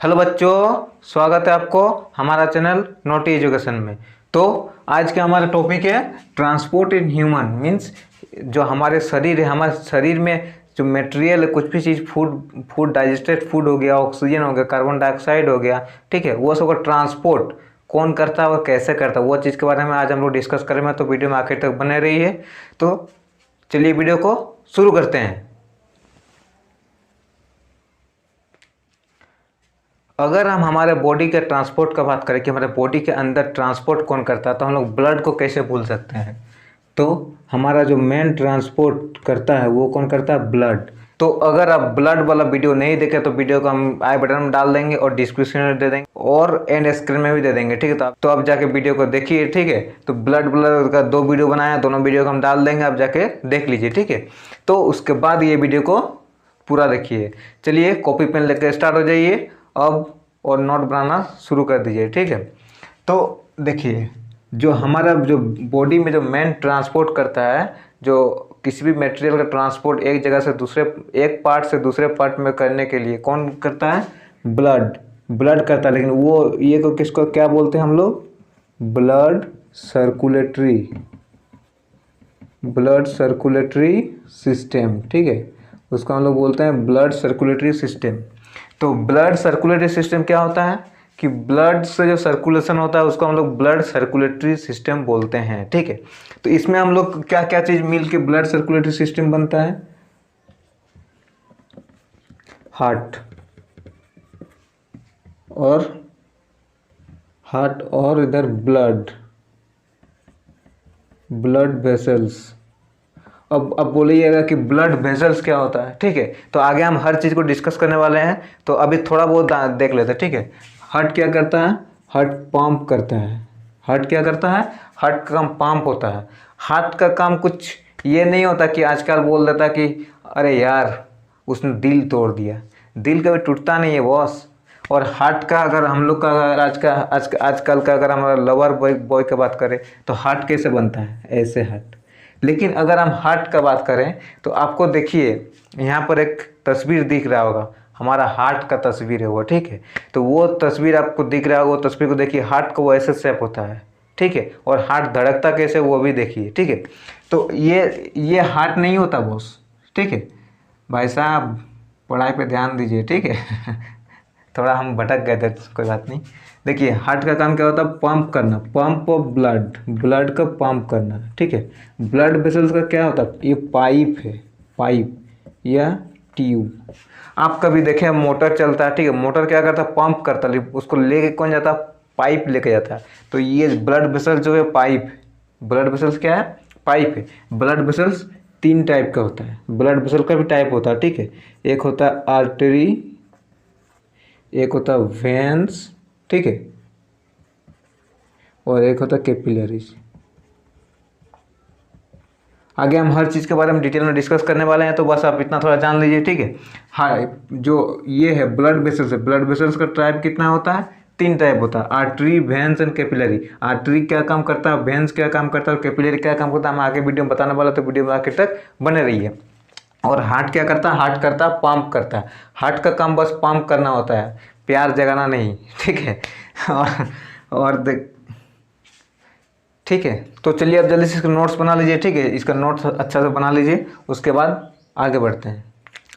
Hello बच्चों, स्वागत है आपको हमारा चैनल नोटी एजुकेशन में। तो आज का हमारा टॉपिक है ट्रांसपोर्ट इन ह्यूमन मीन्स जो हमारे शरीर में जो मटेरियल है, कुछ भी चीज़ फूड डाइजेस्टेड फूड हो गया, ऑक्सीजन हो गया, कार्बन डाइऑक्साइड हो गया, ठीक है, वो सब का ट्रांसपोर्ट कौन करता है और कैसे करता है, वो चीज़ के बारे में आज हम लोग डिस्कस करेंगे। तो वीडियो में आखिर तक बने रही है। तो चलिए वीडियो को शुरू करते हैं। अगर हम हमारे बॉडी के ट्रांसपोर्ट का बात करें कि हमारे बॉडी के अंदर ट्रांसपोर्ट कौन करता है, तो हम लोग ब्लड को कैसे भूल सकते हैं। तो हमारा जो मेन ट्रांसपोर्ट करता है वो कौन करता है, ब्लड। तो अगर आप ब्लड वाला वीडियो नहीं देखे तो वीडियो को हम आई बटन में डाल देंगे और डिस्क्रिप्शन में दे देंगे और एंड स्क्रीन में भी दे देंगे, ठीक है। तो आप जाके वीडियो को देखिए, ठीक है। तो ब्लड का 2 वीडियो बनाया है, दोनों वीडियो को हम डाल देंगे, आप जाके देख लीजिए, ठीक है। तो उसके बाद ये वीडियो को पूरा देखिए। चलिए कॉपी पेन लेकर स्टार्ट हो जाइए अब और नोट बनाना शुरू कर दीजिए, ठीक है। तो देखिए, जो हमारा जो बॉडी में जो मेन ट्रांसपोर्ट करता है, जो किसी भी मटेरियल का ट्रांसपोर्ट एक जगह से दूसरे, एक पार्ट से दूसरे पार्ट में करने के लिए कौन करता है, ब्लड करता है। लेकिन वो ये को किसको क्या बोलते हैं हम लोग, ब्लड सर्कुलेटरी सिस्टम, ठीक है। उसको हम लोग बोलते हैं ब्लड सर्कुलेटरी सिस्टम। तो ब्लड सर्कुलेटरी सिस्टम क्या होता है कि ब्लड से जो सर्कुलेशन होता है उसको हम लोग ब्लड सर्कुलेटरी सिस्टम बोलते हैं, ठीक है। तो इसमें हम लोग क्या क्या चीज़ मिल के ब्लड सर्कुलेटरी सिस्टम बनता है, हार्ट और इधर ब्लड वेसल्स। अब बोलिएगा कि ब्लड वेसल्स क्या होता है, ठीक है। तो आगे हम हर चीज़ को डिस्कस करने वाले हैं, तो अभी थोड़ा बहुत देख लेते हैं, ठीक है। हार्ट क्या करता है, हार्ट पंप करता है। हार्ट क्या करता है, हार्ट का काम पंप होता है। हार्ट का काम कुछ ये नहीं होता कि आजकल बोल देता कि अरे यार उसने दिल तोड़ दिया। दिल कभी टूटता नहीं है बॉस। और हार्ट का अगर हम लोग का अगर आजकल का अगर हमारा लवर बॉय की बात करें तो हार्ट कैसे बनता है, ऐसे हार्ट। लेकिन अगर हम हार्ट का बात करें तो आपको देखिए यहाँ पर एक तस्वीर दिख रहा होगा, हमारा हार्ट का तस्वीर है वो, ठीक है। तो वो तस्वीर आपको दिख रहा होगा, वो तस्वीर को देखिए, हार्ट का वो ऐसे शेप होता है, ठीक है। और हार्ट धड़कता कैसे वो भी देखिए, ठीक है। तो ये हार्ट नहीं होता बॉस, ठीक है। भाई साहब पढ़ाई पे ध्यान दीजिए, ठीक है। थोड़ा हम भटक गए थे, कोई बात नहीं। देखिए हार्ट का काम क्या होता है, पंप करना, पंप ऑफ ब्लड का पंप करना, ठीक है। ब्लड वेसल्स का क्या होता है, ये पाइप है, पाइप या ट्यूब। आप कभी देखें मोटर चलता है, ठीक है, मोटर क्या करता है, पंप करता है, उसको लेके कौन जाता है, पाइप लेके जाता है। तो ये ब्लड वेसल्स जो है पाइप, ब्लड वेसल्स क्या है, पाइप है। ब्लड वेसल्स 3 टाइप का होता है, ब्लड वेसल का भी टाइप होता है, ठीक है। एक होता है आर्टरी, एक होता है वेन्स, ठीक है, और एक होता है कैपिलरीज। आगे हम हर चीज़ के बारे में डिटेल में डिस्कस करने वाले हैं, तो बस आप इतना थोड़ा जान लीजिए, ठीक है। हाँ, जो ये है ब्लड वेसल्स है, ब्लड वेसल्स का टाइप कितना होता है, 3 टाइप होता है, artery, veins and capillary. Artery क्या काम करता है, वेन्स क्या काम करता है, कैपिलरी क्या काम करता है, हम आगे वीडियो में बताने वाला, तो वीडियो में आखिर तक बने रहिए। और हार्ट क्या करता है, हार्ट करता है पंप करता है। हार्ट का काम बस पंप करना होता है, प्यार जगाना नहीं, ठीक है। और देख, ठीक है। तो चलिए अब जल्दी से इसका नोट्स बना लीजिए, ठीक है। इसका नोट्स अच्छा से बना लीजिए, उसके बाद आगे बढ़ते हैं।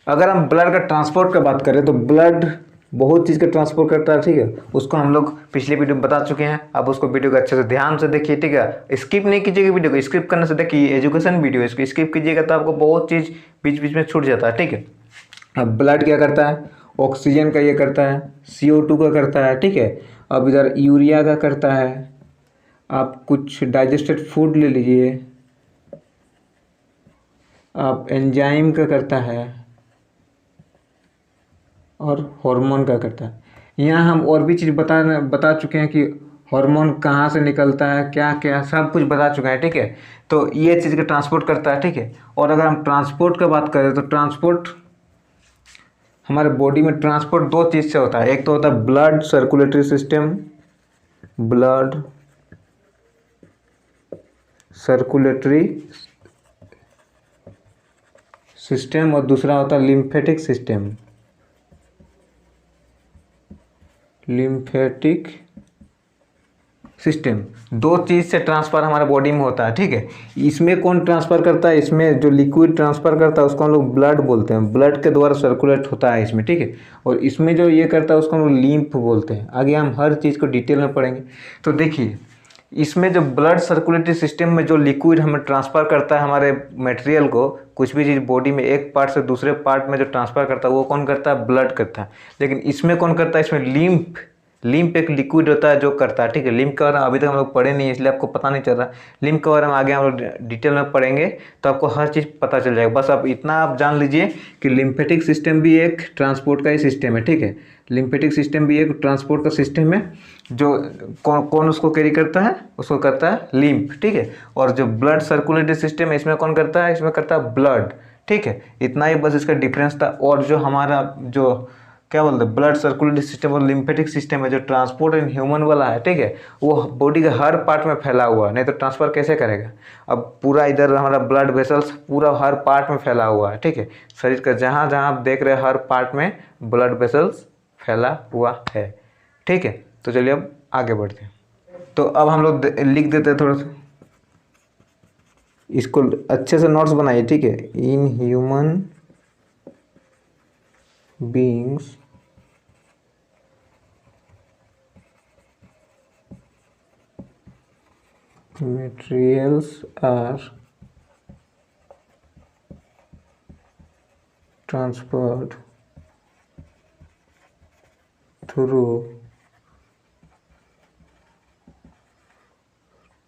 अगर हम ब्लड का ट्रांसपोर्ट का बात करें तो ब्लड बहुत चीज़ का ट्रांसपोर्ट करता है, ठीक है। उसको हम लोग पिछले वीडियो में बता चुके हैं। अब उसको वीडियो को अच्छे से ध्यान से देखिए, ठीक है। स्किप नहीं कीजिएगा वीडियो को, स्किप करने से देखिए एजुकेशन वीडियो है, इसको स्किप कीजिएगा तो आपको बहुत चीज़ बीच बीच में छूट जाता है, ठीक है। अब ब्लड क्या करता है, ऑक्सीजन का ये करता है, CO2 का करता है, ठीक है। अब इधर यूरिया का करता है। आप कुछ डाइजेस्टेड फूड ले लीजिए, आप एंजाइम का करता है और हार्मोन का करता है। यहाँ हम और भी चीज़ बता चुके हैं कि हार्मोन कहाँ से निकलता है, क्या क्या सब कुछ बता चुके हैं, ठीक है। तो ये चीज़ का ट्रांसपोर्ट करता है, ठीक है। और अगर हम ट्रांसपोर्ट का बात करें तो ट्रांसपोर्ट हमारे बॉडी में ट्रांसपोर्ट 2 चीज़ से होता है। एक तो होता है blood circulatory system, blood circulatory system, और दूसरा होता है लिम्फेटिक सिस्टम। लिम्फेटिक सिस्टम, दो चीज़ से ट्रांसफ़र हमारे बॉडी में होता है, ठीक है। इसमें कौन ट्रांसफ़र करता है, इसमें जो लिक्विड ट्रांसफ़र करता है उसको हम लोग ब्लड बोलते हैं, ब्लड के द्वारा सर्कुलेट होता है इसमें, ठीक है। और इसमें जो ये करता है उसको हम लोग लिम्फ बोलते हैं। आगे हम हर चीज़ को डिटेल में पढ़ेंगे। तो देखिए, इसमें जो ब्लड सर्कुलेटरी सिस्टम में जो लिक्विड हमें ट्रांसफ़र करता है हमारे मटेरियल को, कुछ भी चीज़ बॉडी में एक पार्ट से दूसरे पार्ट में जो ट्रांसफ़र करता है वो कौन करता है, ब्लड करता है। लेकिन इसमें कौन करता है, इसमें लिम्फ एक लिक्विड होता है जो करता है, ठीक है। लिम्फ के बारे में अभी तक हम लोग पढ़े नहीं है इसलिए आपको पता नहीं चल रहा। लिम्फ के बारे में आगे हम लोग डिटेल में पढ़ेंगे तो आपको हर चीज़ पता चल जाएगा। बस अब इतना आप जान लीजिए कि लिम्फेटिक सिस्टम भी एक ट्रांसपोर्ट का ही सिस्टम है, ठीक है। लिम्फेटिक सिस्टम भी एक ट्रांसपोर्ट का सिस्टम है। जो कौन उसको कैरी करता है, उसको करता है लिम्फ, ठीक है। और जो ब्लड सर्कुलेटरी सिस्टम है इसमें कौन करता है, इसमें करता है ब्लड, ठीक है। इतना ही बस इसका डिफरेंस था। और जो हमारा जो क्या बोलते हैं, ब्लड सर्कुलेटरी सिस्टम और लिम्फेटिक सिस्टम है जो ट्रांसपोर्ट इन ह्यूमन वाला है, ठीक है, वो बॉडी के हर पार्ट में फैला हुआ है, नहीं तो ट्रांसफ़र कैसे करेगा। अब पूरा इधर हमारा ब्लड वेसल्स पूरा हर पार्ट में फैला हुआ है, ठीक है। शरीर का जहाँ जहाँ आप देख रहे हैं हर पार्ट में ब्लड वेसल्स फैला हुआ है, ठीक है। तो चलिए अब आगे बढ़ते हैं। तो अब हम लोग लिख देते हैं थोड़ा सा, इसको अच्छे से नोट्स बनाइए, ठीक है। In human beings materials are transferred through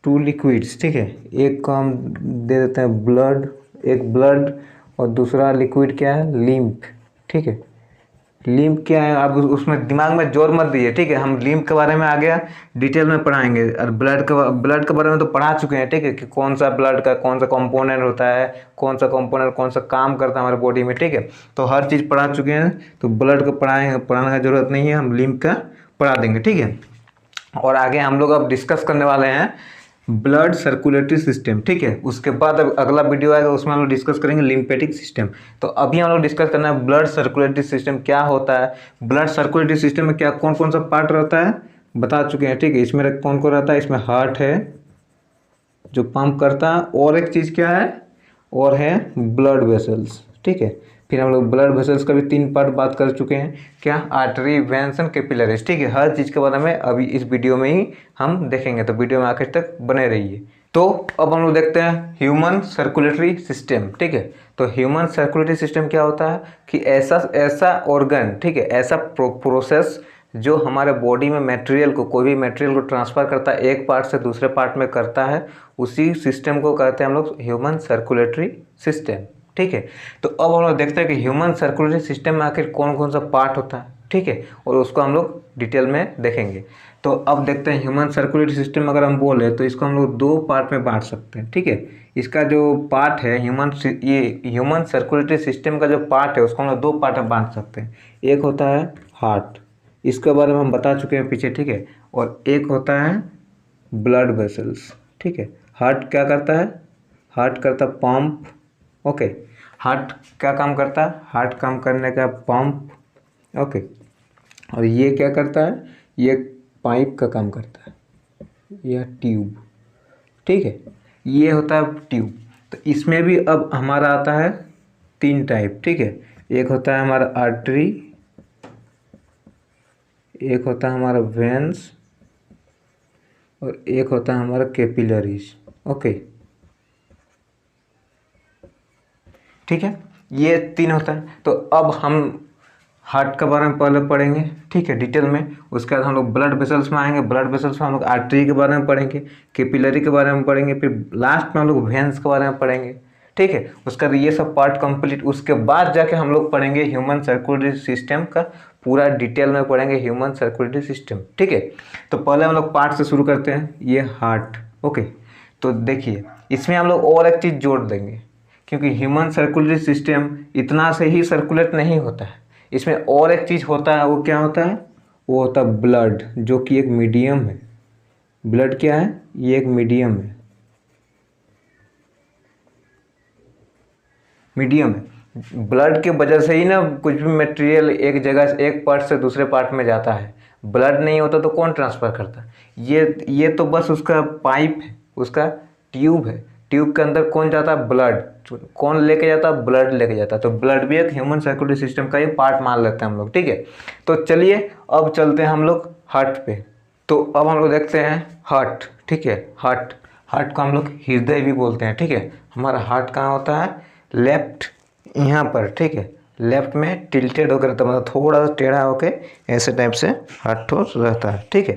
two liquids, ठीक है। एक को हम दे देते हैं ब्लड, एक ब्लड और दूसरा लिक्विड क्या है, लिम्फ, ठीक है। लिम्फ क्या है, आप उसमें दिमाग में जोर मत दीजिए, ठीक है। हम लिम्फ के बारे में आगे डिटेल में पढ़ाएंगे। और ब्लड के बारे में तो पढ़ा चुके हैं, ठीक है, कि कौन सा ब्लड का कौन सा कंपोनेंट होता है, कौन सा कंपोनेंट कौन सा काम करता है हमारे बॉडी में, ठीक है। तो हर चीज़ पढ़ा चुके हैं, तो ब्लड का पढ़ाने का जरूरत नहीं है, हम लिम्फ का पढ़ा देंगे, ठीक है। और आगे हम लोग अब डिस्कस करने वाले हैं ब्लड सर्कुलेटरी सिस्टम, ठीक है। उसके बाद अब अगला वीडियो आएगा उसमें हम लोग डिस्कस करेंगे लिम्फेटिक सिस्टम। तो अभी हम लोग डिस्कस करना है ब्लड सर्कुलेटरी सिस्टम क्या होता है। ब्लड सर्कुलेटरी सिस्टम में क्या कौन कौन सा पार्ट रहता है बता चुके हैं, ठीक है। इसमें कौन कौन रहता है, इसमें हार्ट है जो पंप करता है, और एक चीज़ क्या है, और है ब्लड वेसल्स, ठीक है। फिर हम लोग ब्लड वेसल्स का भी 3 पार्ट बात कर चुके हैं, क्या, आर्टरी, वेन्स एंड कैपिलरीज, ठीक है। हर चीज़ के बारे में अभी इस वीडियो में ही हम देखेंगे, तो वीडियो में आखिर तक बने रहिए। तो अब हम लोग देखते हैं ह्यूमन सर्कुलेटरी सिस्टम, ठीक है। तो ह्यूमन सर्कुलेटरी सिस्टम क्या होता है कि ऐसा ऑर्गन, ठीक है, ऐसा प्रोसेस जो हमारे बॉडी में मटेरियल को, कोई भी मटेरियल को ट्रांसफ़र करता है एक पार्ट से दूसरे पार्ट में करता है, उसी सिस्टम को कहते हैं हम लोग ह्यूमन सर्कुलेटरी सिस्टम, ठीक है। तो अब हम लोग देखते हैं कि ह्यूमन सर्कुलेटरी सिस्टम में आखिर कौन कौन सा पार्ट होता है, ठीक है, और उसको हम लोग डिटेल में देखेंगे। तो अब देखते हैं ह्यूमन सर्कुलेटरी सिस्टम अगर हम बोले तो इसको हम लोग 2 पार्ट में बांट सकते हैं, ठीक है। इसका जो पार्ट है ह्यूमन सर्कुलेटरी सिस्टम का जो पार्ट है उसको हम लोग 2 पार्ट में बांट सकते हैं। एक होता है हार्ट, इसके बारे में हम बता चुके हैं पीछे, ठीक है। और एक होता है ब्लड वेसल्स, ठीक है। हार्ट क्या करता है, हार्ट करता है पंप, ओके। हार्ट क्या काम करता है, हार्ट काम करने का पंप, ओके। और ये क्या करता है, ये पाइप का काम करता है, या ट्यूब, ठीक है। ये होता है ट्यूब। तो इसमें भी अब हमारा आता है 3 टाइप, ठीक है। एक होता है हमारा आर्टरी, एक होता है हमारा वेन्स, और एक होता है हमारा कैपिलरीज, ओके, ठीक है। ये 3 होता है। तो अब हम हार्ट के बारे में पहले पढ़ेंगे, ठीक है, डिटेल में। उसके बाद हम लोग ब्लड वेसल्स में आएंगे, ब्लड वेसल्स में हम लोग आर्टरी के बारे में पढ़ेंगे, कैपिलरी के बारे में पढ़ेंगे, फिर लास्ट में हम लोग वेन्स के बारे में पढ़ेंगे, ठीक है। उसका ये सब पार्ट कंप्लीट, उसके बाद जाके हम लोग पढ़ेंगे ह्यूमन सर्कुलेटरी सिस्टम का पूरा डिटेल में पढ़ेंगे ह्यूमन सर्कुलेटरी सिस्टम, ठीक है। तो पहले हम लोग पार्ट से शुरू करते हैं, ये हार्ट, ओके। तो देखिए इसमें हम लोग और एक चीज़ जोड़ देंगे, क्योंकि ह्यूमन सर्कुलेटरी सिस्टम इतना से ही सर्कुलेट नहीं होता है, इसमें और एक चीज़ होता है। वो क्या होता है, वो होता है ब्लड, जो कि एक मीडियम है। ब्लड क्या है, ये एक मीडियम है, मीडियम है। ब्लड के वजह से ही ना कुछ भी मटेरियल एक जगह से एक पार्ट से दूसरे पार्ट में जाता है। ब्लड नहीं होता तो कौन ट्रांसफ़र करता? ये तो बस उसका पाइप है, उसका ट्यूब है। ट्यूब के अंदर कौन जाता है? ब्लड। कौन लेके जाता है? ब्लड लेके जाता है। तो ब्लड भी एक ह्यूमन सर्कुलेटरी सिस्टम का ही पार्ट मान लेते हैं हम लोग, ठीक है। तो चलिए अब चलते हैं हम लोग हार्ट पे। तो अब हम लोग देखते हैं हार्ट, ठीक है। हार्ट को हम लोग हृदय भी बोलते हैं, ठीक है। हमारा हार्ट कहाँ होता है? लेफ्ट, यहाँ पर, ठीक है। लेफ्ट में टिल्टेड होकर रहता है, मतलब थोड़ा सा टेढ़ा होकर ऐसे टाइप से हार्ट रहता है, ठीक है।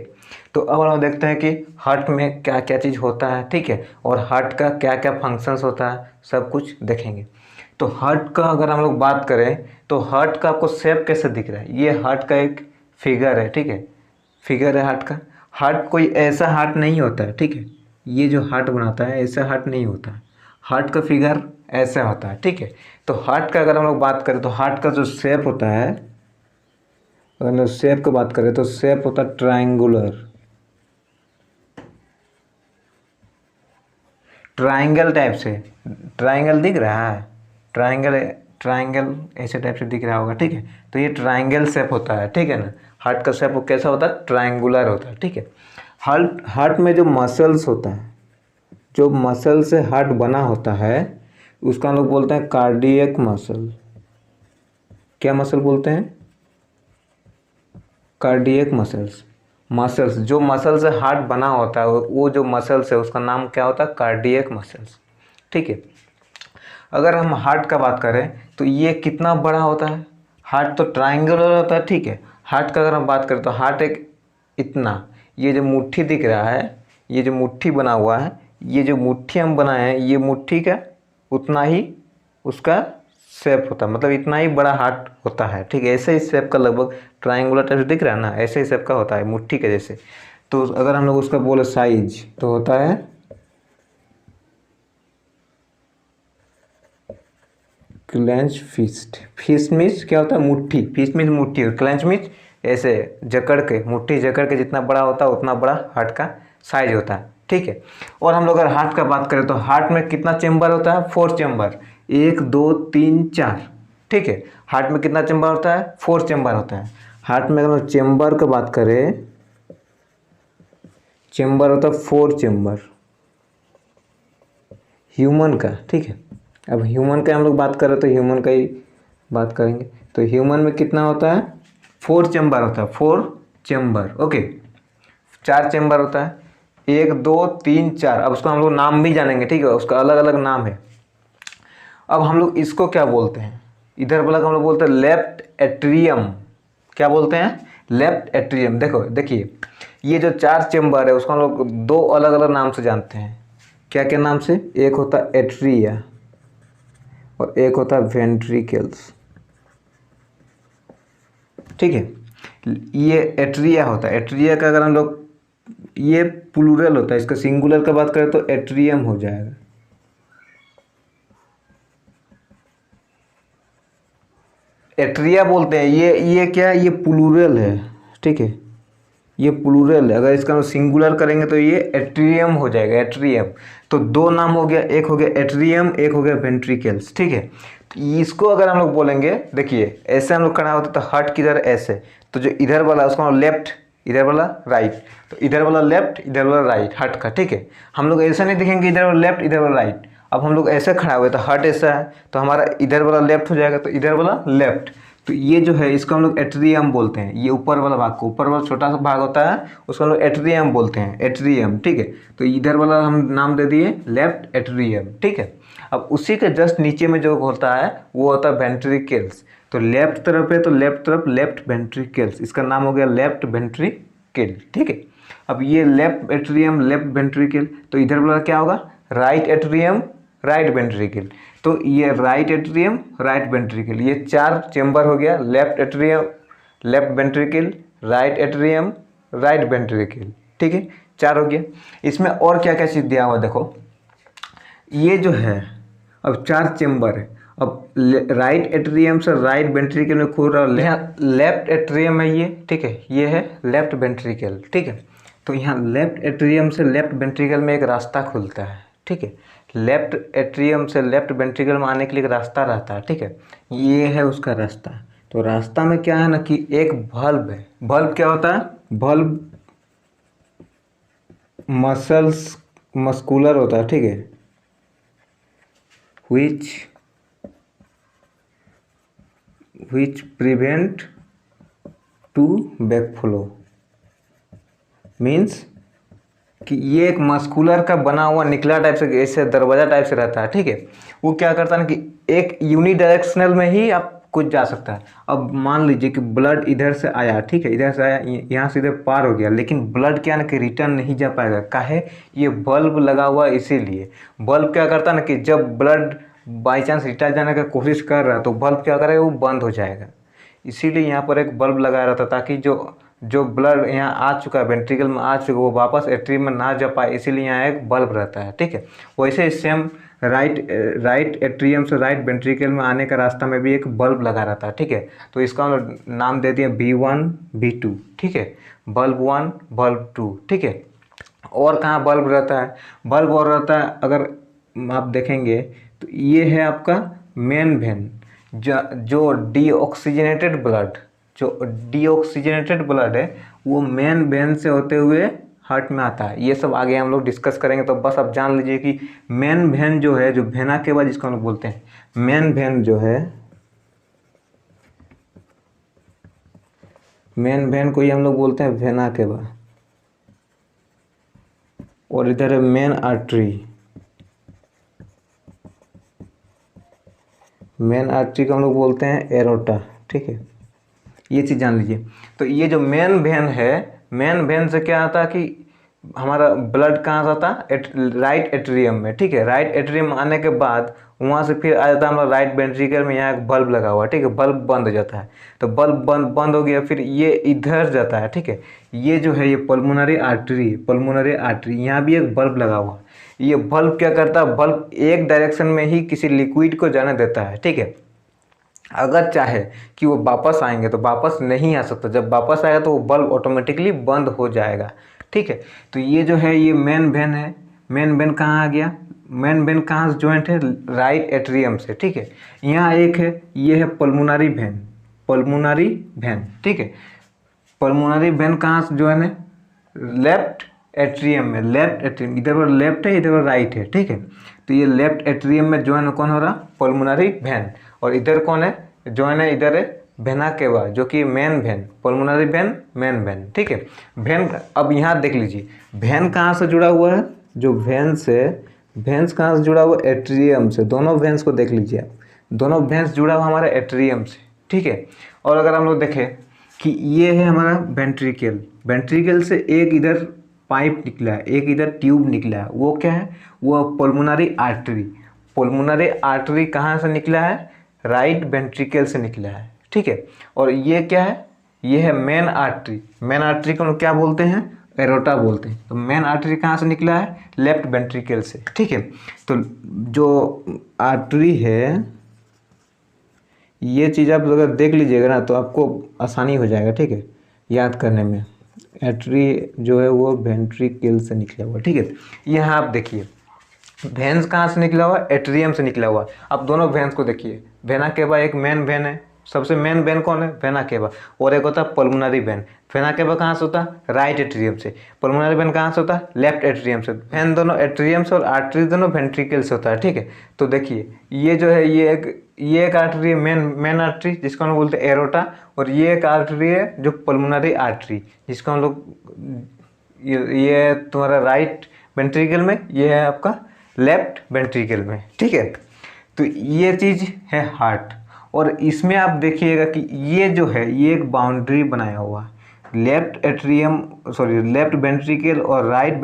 तो अब हम देखते हैं कि हार्ट में क्या क्या चीज़ होता है, ठीक है, और हार्ट का क्या क्या फंक्शंस होता है, सब कुछ देखेंगे। तो हार्ट का अगर हम लोग बात करें तो हार्ट का आपको शेप कैसे दिख रहा है? ये हार्ट का एक फिगर है, ठीक है। फिगर है हार्ट का। हार्ट कोई ऐसा हार्ट नहीं होता है, ठीक है। ये जो हार्ट बनाता है ऐसा हार्ट नहीं होता है। हार्ट का फिगर ऐसा होता है, ठीक है। तो हार्ट का अगर हम लोग बात करें तो हार्ट का जो शेप होता है, अगर हम शेप की बात करें तो शेप होता है ट्रायंगुलर, ट्रायंगल टाइप से। ट्रायंगल दिख रहा है? ट्रायंगल ऐसे टाइप से दिख रहा होगा, ठीक है। तो ये ट्रायंगल शेप होता है, ठीक है ना। हार्ट का शेप कैसा होता है? ट्रायंगुलर होता है, ठीक है। हार्ट में जो मसल्स होता है, जो मसल से हार्ट बना होता है, उसका हम लोग बोलते हैं कार्डियक मसल। क्या मसल बोलते हैं? कार्डियक मसल्स जो मसल से हार्ट बना होता है, वो जो मसल्स है उसका नाम क्या होता है? कार्डियक मसल्स, ठीक है। अगर हम हार्ट का बात करें तो ये कितना बड़ा होता है? हार्ट तो ट्रायंगुलर होता है, ठीक है। हार्ट का अगर हम बात करें तो हार्ट एक इतना, ये जो मुट्ठी दिख रहा है, ये जो मुट्ठी बना हुआ है, ये जो मुट्ठी हम बनाए हैं, ये मुट्ठी का उतना ही उसका शेप होता है, मतलब इतना ही बड़ा हार्ट होता है, ठीक है। ऐसे ही शेप का लगभग ट्रायंगुलर टाइप दिख रहा है ना, ऐसे ही शेप का होता है, मुट्ठी के जैसे। तो अगर हम लोग उसका बोले साइज तो होता है क्लेंच फिस्ट। फिस्ट मीन्स क्या होता है? मुट्ठी। फिस्ट मीन्स मुट्ठी, और क्लेंच मीन्स ऐसे जकड़ के, मुट्ठी जकड़ के जितना बड़ा होता है उतना बड़ा हार्ट का साइज होता है, ठीक है। और हम लोग अगर हार्ट का बात करें तो हार्ट में कितना चेम्बर होता है? 4 चेम्बर, 1 2 3 4, ठीक है। हार्ट में कितना चेम्बर होता है? 4 चेम्बर होता है। हार्ट में अगर चेम्बर का बात करें, चेम्बर होता है 4 चेम्बर ह्यूमन का, ठीक है। अब ह्यूमन का हम लोग बात करें तो ह्यूमन का ही बात करेंगे। तो ह्यूमन में कितना होता है? 4 चेम्बर होता है, 4 चेम्बर, ओके। 4 चेम्बर होता है, 1 2 3 4। अब उसको हम लोग नाम भी जानेंगे, ठीक है, उसका अलग अलग नाम है। अब हम लोग इसको क्या बोलते हैं? इधर वाला को हम लोग बोलते हैं लेफ्ट एट्रियम। क्या बोलते हैं? Left atrium. देखिए ये जो 4 चेम्बर है उसको हम लोग 2 अलग अलग नाम से जानते हैं। क्या क्या नाम से? एक होता है एट्रिया और एक होता है वेंट्रिकल्स, ठीक है। ये एट्रिया होता है। एट्रिया का अगर हम लोग, ये प्लूरल होता है, इसका सिंगुलर का बात करें तो एट्रियम हो जाएगा। एट्रिया बोलते हैं। ये क्या है? ये प्लूरल है, ठीक है, ये प्लूरल है। अगर इसका हम सिंगुलर करेंगे तो ये एट्रियम हो जाएगा, एट्रियम। तो 2 नाम हो गया, एक हो गया एट्रियम, एक हो गया वेंट्रिकल्स, ठीक है। तो इसको अगर हम लोग बोलेंगे, देखिए ऐसे हम लोग खड़ा होता तो हार्ट किधर? ऐसे। तो जो इधर वाला उसको हम लेफ्ट, इधर वाला राइट, तो इधर वाला लेफ्ट, इधर वाला राइट हार्ट का, ठीक है। हम लोग ऐसा नहीं देखेंगे इधर वाला लेफ्ट, इधर वाला राइट। अब हम लोग ऐसे खड़ा हुए तो हार्ट ऐसा है, तो हमारा इधर वाला लेफ्ट हो जाएगा, तो इधर वाला लेफ्ट। तो ये जो है इसको हम लोग एट्रियम बोलते हैं। ये ऊपर वाला भाग को, ऊपर वाला छोटा सा भाग होता है उसको हम लोग एट्रियम बोलते हैं, एट्रियम, ठीक है। तो इधर वाला हम नाम दे दिए लेफ्ट एट्रियम, ठीक है। अब उसी के जस्ट नीचे में जो होता है वो होता है वेंट्रिकल्स। तो लेफ्ट तरफ है तो लेफ्ट तरफ लेफ्ट वेंट्रिकल्स, इसका नाम हो गया लेफ्ट वेंट्रिकल, ठीक है। अब ये लेफ्ट एट्रियम, लेफ्ट वेंट्रिकल, तो इधर वाला क्या होगा? Right atrium, right ventricle. तो ये राइट एट्रियम, राइट वेंट्रिकल, ये 4 चेम्बर हो गया। Left atrium, left ventricle, right atrium, right ventricle, ठीक है, 4 हो गया। इसमें और क्या क्या चीज़ दिया हुआ देखो, ये जो है अब 4 चेम्बर है। अब राइट एट्रियम से राइट वेंट्रिकल में खुल रहा, यहाँ लेफ्ट एट्रियम है ये, ठीक है, ये है लेफ्ट वेंट्रिकल, ठीक है। तो यहाँ लेफ्ट एट्रियम से लेफ्ट वेंट्रिकल में एक रास्ता खुलता है, ठीक है। लेफ्ट एट्रियम से लेफ्ट वेंट्रिकल में आने के लिए एक रास्ता रहता है, ठीक है, ये है उसका रास्ता। तो रास्ता में क्या है ना कि एक बल्ब है। बल्ब क्या होता है? बल्ब मस्कुलर होता है, ठीक है, which prevent to backflow. Means कि ये एक मस्कुलर का बना हुआ निकला टाइप से, ऐसे दरवाजा टाइप से रहता है, ठीक है। वो क्या करता है ना कि एक यूनिडायरेक्शनल में ही आप कुछ जा सकता है। अब मान लीजिए कि ब्लड इधर से आया, ठीक है, इधर से आया, यहाँ से इधर पार हो गया, लेकिन ब्लड क्या ना कि रिटर्न नहीं जा पाएगा। काहे? ये बल्ब लगा हुआ इसीलिए। बल्ब क्या करता है ना कि जब ब्लड बाई चांस रिटर्न जाने का कोशिश कर रहा है तो बल्ब क्या करेगा, वो बंद हो जाएगा। इसीलिए यहाँ पर एक बल्ब लगाया रहता, ताकि जो जो ब्लड यहाँ आ चुका है, वेंट्रिकल में आ चुका, वो वापस एट्रियम में ना जा पाए, इसीलिए यहाँ एक बल्ब रहता है, ठीक है। वैसे सेम राइट एट्रियम से राइट वेंट्रिकल में आने का रास्ता में भी एक बल्ब लगा रहता है, ठीक है। तो इसका हम लोग नाम दे दिए B1 B2, ठीक है, बल्ब 1 बल्ब 2, ठीक है। और कहाँ बल्ब रहता है? बल्ब और रहता है, अगर आप देखेंगे तो ये है आपका मेन वेन, जो डीऑक्सीजनेटेड ब्लड है वो मेन वेन से होते हुए हार्ट में आता है। ये सब आगे हम लोग डिस्कस करेंगे। तो बस आप जान लीजिए कि मेन वेन जो है, जो वेना के बाद जिसको हम लोग बोलते हैं, मेन वेन जो है, मेन वेन को ही हम लोग बोलते हैं वेना के बाद। और इधर है मेन आर्टरी। मेन आर्टरी को हम लोग बोलते हैं एरोटा, ठीक है। ये चीज़ जान लीजिए। तो ये जो मेन वेन है, मेन वेन से क्या आता है कि हमारा ब्लड कहाँ जाता है? राइट एट्रियम में, ठीक है। राइट एट्रियम आने के बाद वहाँ से फिर आ जाता है हमारा राइट वेंट्रिकल में, यहाँ एक बल्ब लगा हुआ है, ठीक है। बल्ब बंद हो जाता है, तो बल्ब बंद हो गया, फिर ये इधर जाता है, ठीक है। ये जो है ये पल्मोनरी आर्टरी, यहाँ भी एक बल्ब लगा हुआ है। ये बल्ब क्या करता है? बल्ब एक डायरेक्शन में ही किसी लिक्विड को जाने देता है, ठीक है। अगर चाहे कि वो वापस आएंगे तो वापस नहीं आ सकता। जब वापस आएगा तो वो बल्ब ऑटोमेटिकली बंद हो जाएगा, ठीक है। तो ये जो है ये मेन वेन है। मेन वेन कहाँ आ गया? मेन वेन कहाँ से ज्वाइंट है? राइट एट्रियम से, ठीक है। यहाँ एक है, ये है पल्मोनरी वेन, ठीक है। पल्मोनरी वेन कहाँ से ज्वाइन है? लेफ्ट एट्रियम में। लेफ्ट एट्रियम, इधर लेफ्ट है, इधर राइट है, ठीक है। तो ये लेफ्ट एट्रियम में ज्वाइन कौन हो रहा? Pulmonary vein. और इधर कौन है ज्वाइन है? इधर है वेना केवा, जो कि main vein, pulmonary vein, main vein, ठीक है। वेन, अब यहाँ देख लीजिए वेन कहाँ से जुड़ा हुआ है? जो वेन्स कहाँ से जुड़ा हुआ? एट्रियम से। दोनों वेन्स को देख लीजिए आप, दोनों वेन्स जुड़ा हुआ हमारे एट्रियम से, ठीक है। और अगर हम लोग देखें कि ये है हमारा वेंट्रिकल से एक इधर पाइप निकला है, एक इधर ट्यूब निकला है, वो क्या है? वो पल्मोनरी आर्टरी कहाँ से निकला है? राइट वेंट्रिकल से निकला है, ठीक है। और ये क्या है? ये है मेन आर्टरी को हम क्या बोलते हैं? एरोटा बोलते हैं। तो मेन आर्टरी कहाँ से निकला है? लेफ्ट वेंट्रिकल से, ठीक है। तो जो आर्टरी है, ये चीज़ आप अगर देख लीजिएगा ना तो आपको आसानी हो जाएगा, ठीक है, याद करने में। आर्टरी जो है वो वेंट्रिकल से निकला हुआ, ठीक है। यहाँ आप देखिए वेन्स कहाँ से निकला हुआ? एट्रियम से निकला हुआ। अब दोनों वेन्स को देखिए, वेना केवा एक मेन वेन है, सबसे मेन वेन कौन है? Vena cava. और एक होता है पल्मोनरी वेन। वेना केवा कहाँ से होता है? राइट एट्रियम से। पल्मोनरी वेन कहाँ से होता है? लेफ्ट एट्रियम से। वेन दोनों एट्रियम से और आर्टरी दोनों वेंट्रिकल से होता है, ठीक है। तो देखिए ये जो है ये एक आर्टरी है, मेन आर्टरी, जिसको हम लोग बोलते हैं एरोटा। और ये एक आर्टरी है जो पल्मोनरी आर्टरी, जिसको हम लोग ये तुम्हारा राइट वेंट्रिकल में, ये है आपका लेफ्ट वेंट्रिकल में, ठीक है। तो ये चीज़ है हार्ट। और इसमें आप देखिएगा कि ये जो है ये एक बाउंड्री बनाया हुआ है, लेफ्ट वेंट्रिकल और राइट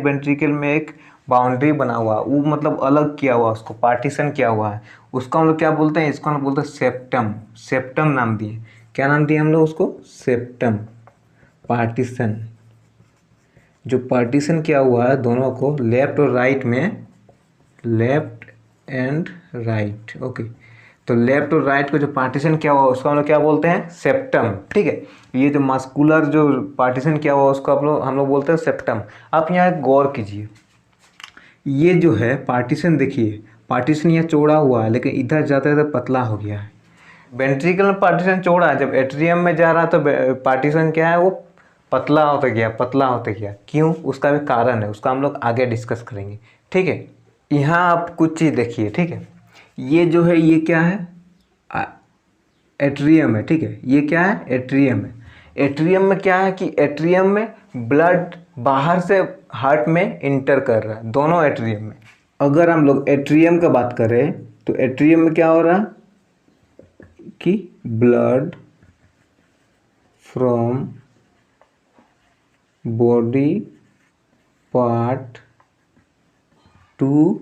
वेंट्रिकल में एक बाउंड्री बना हुआ, वो मतलब अलग किया हुआ, उसको पार्टीशन किया हुआ है। उसको हम लोग क्या बोलते हैं? इसको हम बोलते हैं सेप्टम नाम दिए। क्या नाम दिए हम लोग उसको? Septum, partition. जो पार्टीशन किया हुआ है दोनों को, लेफ्ट और राइट में, लेफ्ट एंड राइट, ओके। तो लेफ्ट और राइट को जो पार्टीशन किया हुआ उसको हम लोग क्या बोलते हैं? सेप्टम, ठीक है। ये जो मस्कुलर जो पार्टीशन किया हुआ उसको हम लोग बोलते हैं सेप्टम। आप यहाँ गौर कीजिए, ये जो है पार्टीशन, देखिए पार्टीशन यहाँ चौड़ा हुआ है, लेकिन इधर जाते जाते पतला हो गया है। वेंट्रिकल में पार्टीशन चौड़ा है, जब एट्रियम में जा रहा तो पार्टीशन क्या है, वो पतला होता गया, पतला होता गया। क्यों, उसका भी कारण है, उसका हम लोग आगे डिस्कस करेंगे। ठीक है, यहाँ आप कुछ चीज़ देखिए। ठीक है, ये जो है ये क्या है, एट्रियम है। ठीक है, ये क्या है, एट्रियम है। एट्रियम में क्या है कि एट्रियम में ब्लड बाहर से हार्ट में इंटर कर रहा है, दोनों एट्रियम में। अगर हम लोग एट्रियम का बात करें तो एट्रियम में क्या हो रहा है कि blood from body part two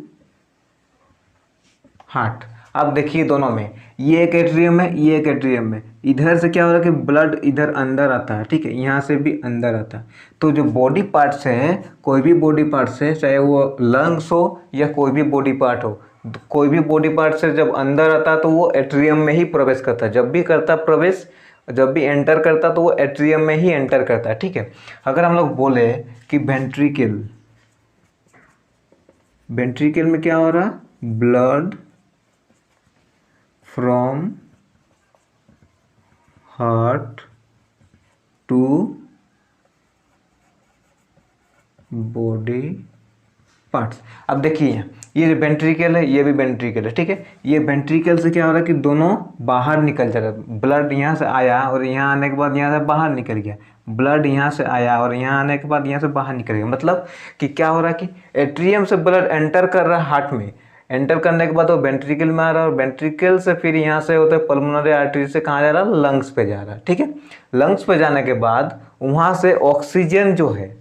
heart. अब देखिए दोनों में, ये एक एट्रियम है, ये एक एट्रियम है। इधर से क्या हो रहा है कि ब्लड इधर अंदर आता है। ठीक है, यहाँ से भी अंदर आता है। तो जो बॉडी पार्ट से है, कोई भी बॉडी पार्ट से, चाहे वो लंग्स हो या कोई भी बॉडी पार्ट हो, कोई भी बॉडी पार्ट से जब अंदर आता है तो वो एट्रियम में ही प्रवेश करता है। जब भी करता प्रवेश, जब भी एंटर करता तो वो एट्रियम में ही एंटर करता है। ठीक है, अगर हम लोग बोले कि वेंट्रिकल, वेंट्रिकल में क्या हो रहा, blood from heart to body parts. अब देखिए ये वेंट्रिकल है, ये भी वेंट्रिकल है। ठीक है, ये वेंट्रिकल से क्या हो रहा है कि दोनों बाहर निकल जा रहा है। ब्लड यहाँ से आया और यहाँ आने के बाद यहाँ से बाहर निकल गया। ब्लड यहाँ से आया और यहाँ आने के बाद यहाँ से बाहर निकल गया। मतलब कि क्या हो रहा है कि एट्रियम से ब्लड एंटर कर रहा है हार्ट में, एंटर करने के बाद वो वेंट्रिकल में आ रहा है और वेंट्रिकल से फिर यहाँ से होता है पल्मोनरी आर्टरी से कहाँ जा रहा है, लंग्स पे जा रहा है। ठीक है, लंग्स पे जाने के बाद वहाँ से ऑक्सीजन जो है,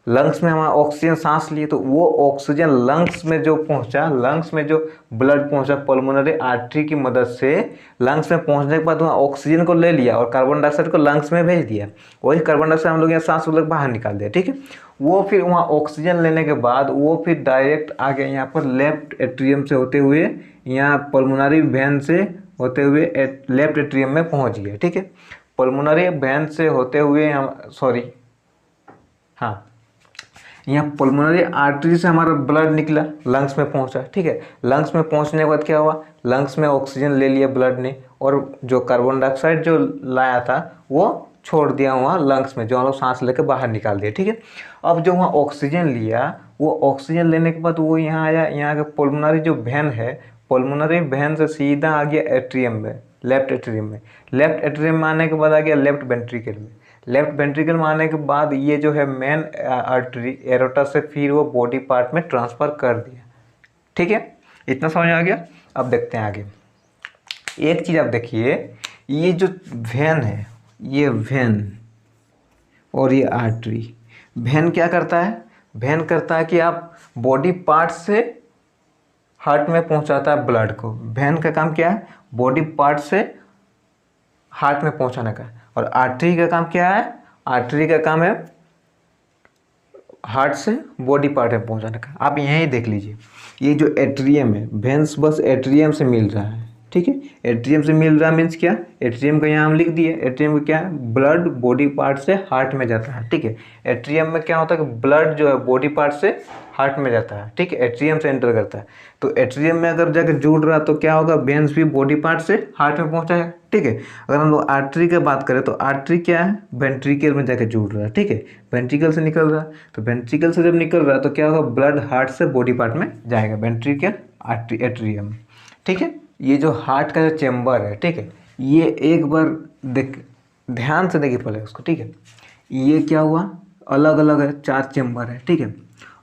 लंग्स में हमारा ऑक्सीजन सांस लिए तो वो ऑक्सीजन लंग्स में जो पहुंचा, लंग्स में जो ब्लड पहुंचा पल्मोनरी आर्टरी की मदद से, लंग्स में पहुंचने के बाद वहाँ ऑक्सीजन को ले लिया और कार्बन डाइऑक्साइड को लंग्स में भेज दिया। वही कार्बन डाइऑक्साइड हम लोग यहाँ सांस लोग बाहर निकाल दिया। ठीक है, वो फिर वहाँ ऑक्सीजन लेने के बाद वो फिर डायरेक्ट आगे यहाँ पर लेफ्ट एट्रियम से होते हुए, यहाँ पल्मोनरी वेन से होते हुए लेफ्ट एट्रियम में पहुँच गया। ठीक है, पल्मोनरी वेन से होते हुए हम यहाँ पल्मोनरी आर्टरी से हमारा ब्लड निकला, लंग्स में पहुँचा। ठीक है, लंग्स में पहुँचने के बाद क्या हुआ, लंग्स में ऑक्सीजन ले लिया ब्लड ने और जो कार्बन डाइऑक्साइड जो लाया था वो छोड़ दिया वहाँ लंग्स में, जो हम लोग सांस लेकर बाहर निकाल दिया। ठीक है, अब जो वहाँ ऑक्सीजन लिया, वो ऑक्सीजन लेने के बाद वो यहाँ आया, यहाँ का पल्मोनरी जो वेन है, पल्मोनरी वेन से सीधा आ गया एट्रियम में, लेफ्ट एट्रियम में। लेफ्ट एट्रियम में आने के बाद आ गया लेफ्ट वेंट्रिकल में। लेफ्ट वेंट्रिकल में आने के बाद ये जो है मेन आर्टरी एरोटा से फिर वो बॉडी पार्ट में ट्रांसफ़र कर दिया। ठीक है, इतना समझ आ गया। अब देखते हैं आगे। एक चीज़ आप देखिए, ये जो वेन है, ये वेन और ये आर्टरी, वेन क्या करता है, वेन करता है कि आप बॉडी पार्ट से हार्ट में पहुंचाता है ब्लड को। वेन का काम क्या है, बॉडी पार्ट से हार्ट में पहुंचाने का। और आर्टरी का काम क्या है, आर्टरी का काम है हार्ट से बॉडी पार्ट में पहुंचाने का। आप यहीं देख लीजिए, ये जो एट्रियम है, वेन्स बस एट्रियम से मिल रहा है। ठीक है, एट्रियम से मिल रहा मीन्स क्या, एट्रियम का यहाँ हम लिख दिए। एट्रियम का क्या है, ब्लड बॉडी पार्ट से हार्ट में जाता है। ठीक है, एट्रियम में क्या होता है कि ब्लड जो है बॉडी पार्ट से हार्ट में जाता है। ठीक है, एट्रियम से एंटर करता है। तो एट्रियम में अगर जाकर जुड़ रहा तो क्या होगा, वेन्स भी बॉडी पार्ट से हार्ट में पहुँचा है। ठीक है, अगर हम लोग आर्टरी की बात करें तो आर्टरी क्या है, वेंट्रिकल में जाकर जुड़ रहा है। ठीक है, वेंट्रिकल से निकल रहा है, तो वेंट्रिकल से जब निकल रहा है तो क्या होगा, ब्लड हार्ट से बॉडी पार्ट में जाएगा, वेंट्रिकल आर्टरी एट्रियम। ठीक है, ये जो हार्ट का जो चेम्बर है, ठीक है, ये एक बार ध्यान से देखिए पहले उसको। ठीक है, ये क्या हुआ, अलग अलग है, 4 चेम्बर है। ठीक है,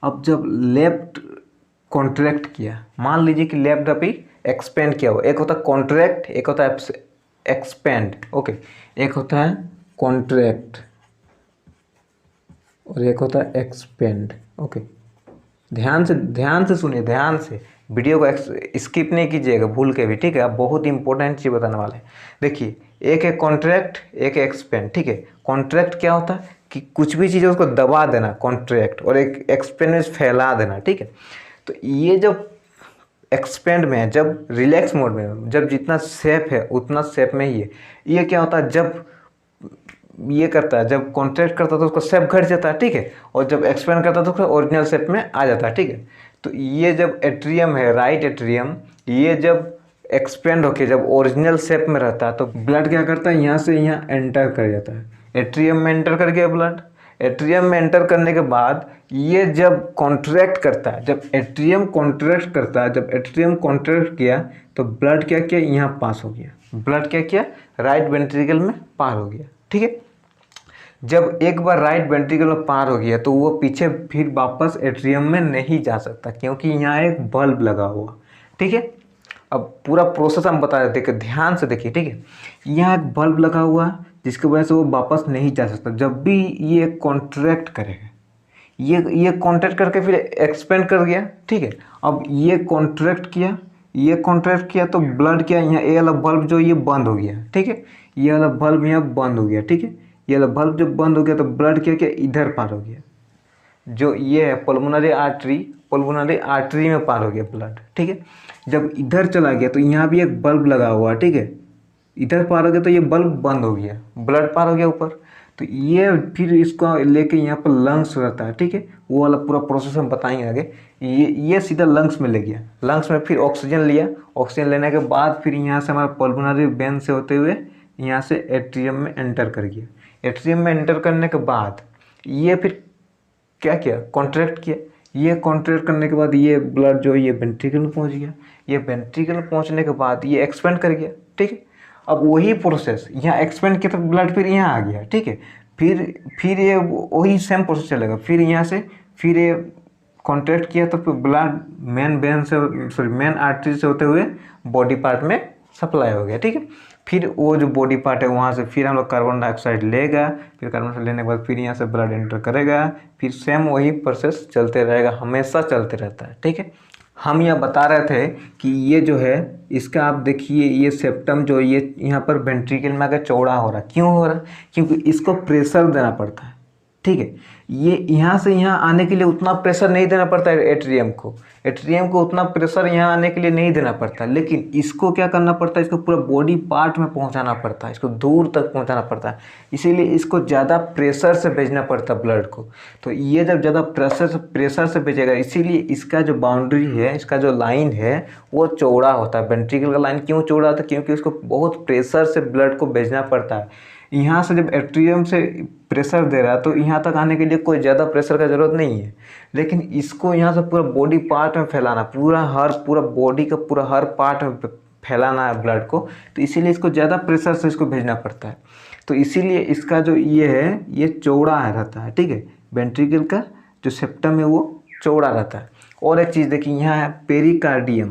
अब जब लेफ्ट कॉन्ट्रैक्ट किया, मान लीजिए कि लेफ्ट अभी एक्सपेंड किया हुआ, एक होता है कॉन्ट्रैक्ट, एक होता है एक्सपेंड। ओके, एक होता है कॉन्ट्रैक्ट और एक होता है एक्सपेंड। ओके, ध्यान से सुनिए, ध्यान से, वीडियो को स्किप नहीं कीजिएगा भूल के भी। ठीक है, आप बहुत इंपॉर्टेंट चीज़ बताने वाले हैं। देखिए, एक है कॉन्ट्रैक्ट, एक है एक्सपेंड। ठीक है, कॉन्ट्रैक्ट क्या होता है कि कुछ भी चीज़ है उसको दबा देना, कॉन्ट्रैक्ट, और एक एक्सपेंड में फैला देना। ठीक है, तो ये जब एक्सपेंड में है, जब रिलैक्स मोड में है, जब जितना सेफ है उतना सेफ में ही है। ये क्या होता है, जब ये करता है, जब कॉन्ट्रैक्ट करता है तो उसका शेप घट जाता है। ठीक है, और जब एक्सपेंड करता है तो उसका ओरिजिनल शेप में आ जाता है। ठीक है, तो ये जब एट्रियम है, राइट एट्रियम, ये जब एक्सपेंड होके जब ओरिजिनल शेप में रहता है तो ब्लड क्या करता है, यहाँ से यहाँ एंटर कर जाता है, एट्रियम में एंटर कर गया ब्लड। एट्रियम में एंटर करने के बाद ये जब कॉन्ट्रैक्ट करता है, जब एट्रियम कॉन्ट्रैक्ट करता है, जब एट्रियम कॉन्ट्रैक्ट किया तो ब्लड क्या किया, यहाँ पास हो गया, ब्लड क्या किया, राइट वेंट्रिकल में पार हो गया। ठीक है, जब एक बार राइट वेंट्रिकल में पार हो गया तो वो पीछे फिर वापस एट्रियम में नहीं जा सकता, क्योंकि यहाँ एक बल्ब लगा हुआ। ठीक है, अब पूरा प्रोसेस हम बता देते हैं, ध्यान से देखिए। ठीक है, यहाँ एक बल्ब लगा हुआ है जिसकी वजह से वो वापस नहीं जा सकता। जब भी ये कॉन्ट्रैक्ट करेगा, ये कॉन्ट्रैक्ट करके फिर एक्सपेंड कर गया। ठीक है, अब ये कॉन्ट्रैक्ट किया, ये कॉन्ट्रैक्ट किया तो ब्लड क्या, यहाँ ये वाला बल्ब जो ये बंद हो गया। ठीक है, ये वाला बल्ब यहाँ बंद हो गया। ठीक है, ये वाला बल्ब जब बंद हो गया तो ब्लड क्या क्या इधर पार हो गया, जो ये है पल्मोनरी आर्टरी, पल्मोनरी आर्टरी में पार हो गया ब्लड। ठीक है, जब इधर चला गया तो यहाँ भी एक बल्ब लगा हुआ है। ठीक है, इधर पार हो गया तो ये बल्ब बंद हो गया, ब्लड पार हो गया ऊपर। तो ये फिर इसको लेके यहाँ पर लंग्स रहता है। ठीक है, वो वाला पूरा प्रोसेस हम बताएंगे आगे। ये सीधा लंग्स में ले गया, लंग्स में फिर ऑक्सीजन लिया, ऑक्सीजन लेने के बाद फिर यहाँ से हमारा पल्मोनरी वेन से होते हुए यहाँ से एट्रियम में एंटर कर गया। एट्रियम में एंटर करने के बाद ये फिर क्या किया, कॉन्ट्रैक्ट किया। ये कॉन्ट्रैक्ट करने के बाद ये ब्लड जो है ये वेंट्रिकल में पहुंच गया। ये वेंट्रिकल में पहुंचने के बाद ये एक्सपेंड कर गया। ठीक है, अब वही प्रोसेस यहाँ एक्सपेंड किया तो ब्लड फिर यहाँ आ गया। ठीक है, फिर ये वही सेम प्रोसेस चलेगा। फिर यहाँ से फिर ये कॉन्ट्रैक्ट किया तो फिर ब्लड मेन वेन से, सॉरी मेन आर्टरी से होते हुए बॉडी पार्ट में सप्लाई हो गया। ठीक है, फिर वो जो बॉडी पार्ट है वहाँ से फिर हम लोग कार्बन डाइऑक्साइड लेगा, फिर कार्बन डाइऑक्साइड लेने के बाद फिर यहाँ से ब्लड एंटर करेगा, फिर सेम वही प्रोसेस चलते रहेगा, हमेशा चलते रहता है। ठीक है, हम यह बता रहे थे कि ये जो है इसका आप देखिए, ये सेप्टम जो ये यहाँ पर वेंट्रिकल में आकर चौड़ा हो रहा है। क्यों हो रहा है, क्योंकि इसको प्रेशर देना पड़ता है। ठीक है, ये यहाँ से यहाँ आने के लिए उतना प्रेशर नहीं देना पड़ता है एट्रियम को उतना प्रेशर यहाँ आने के लिए नहीं देना पड़ता, लेकिन इसको क्या करना पड़ता है, इसको पूरा बॉडी पार्ट में पहुँचाना पड़ता है, इसको दूर तक पहुँचाना पड़ता है। इसीलिए इसको ज़्यादा प्रेशर से भेजना पड़ता है ब्लड को। तो ये जब ज़्यादा प्रेशर से भेजेगा, इसीलिए इसका जो बाउंड्री है, इसका जो लाइन है वो चौड़ा होता है। वेंट्रिकल का लाइन क्यों चौड़ा होता है, क्योंकि उसको बहुत प्रेशर से ब्लड को भेजना पड़ता है। यहाँ से जब एट्रियम से प्रेशर दे रहा है तो यहाँ तक आने के लिए कोई ज़्यादा प्रेशर का ज़रूरत नहीं है, लेकिन इसको यहाँ से पूरा बॉडी पार्ट में फैलाना, पूरा बॉडी का पूरा हर पार्ट में फैलाना है ब्लड को, तो इसीलिए इसको ज़्यादा प्रेशर से इसको भेजना पड़ता है। तो इसीलिए इसका जो ये है ये चौड़ा रहता है। ठीक है, वेंट्रिकल का जो सेप्टम है वो चौड़ा रहता है। और एक चीज़ देखिए, यहाँ है पेरिकार्डियम।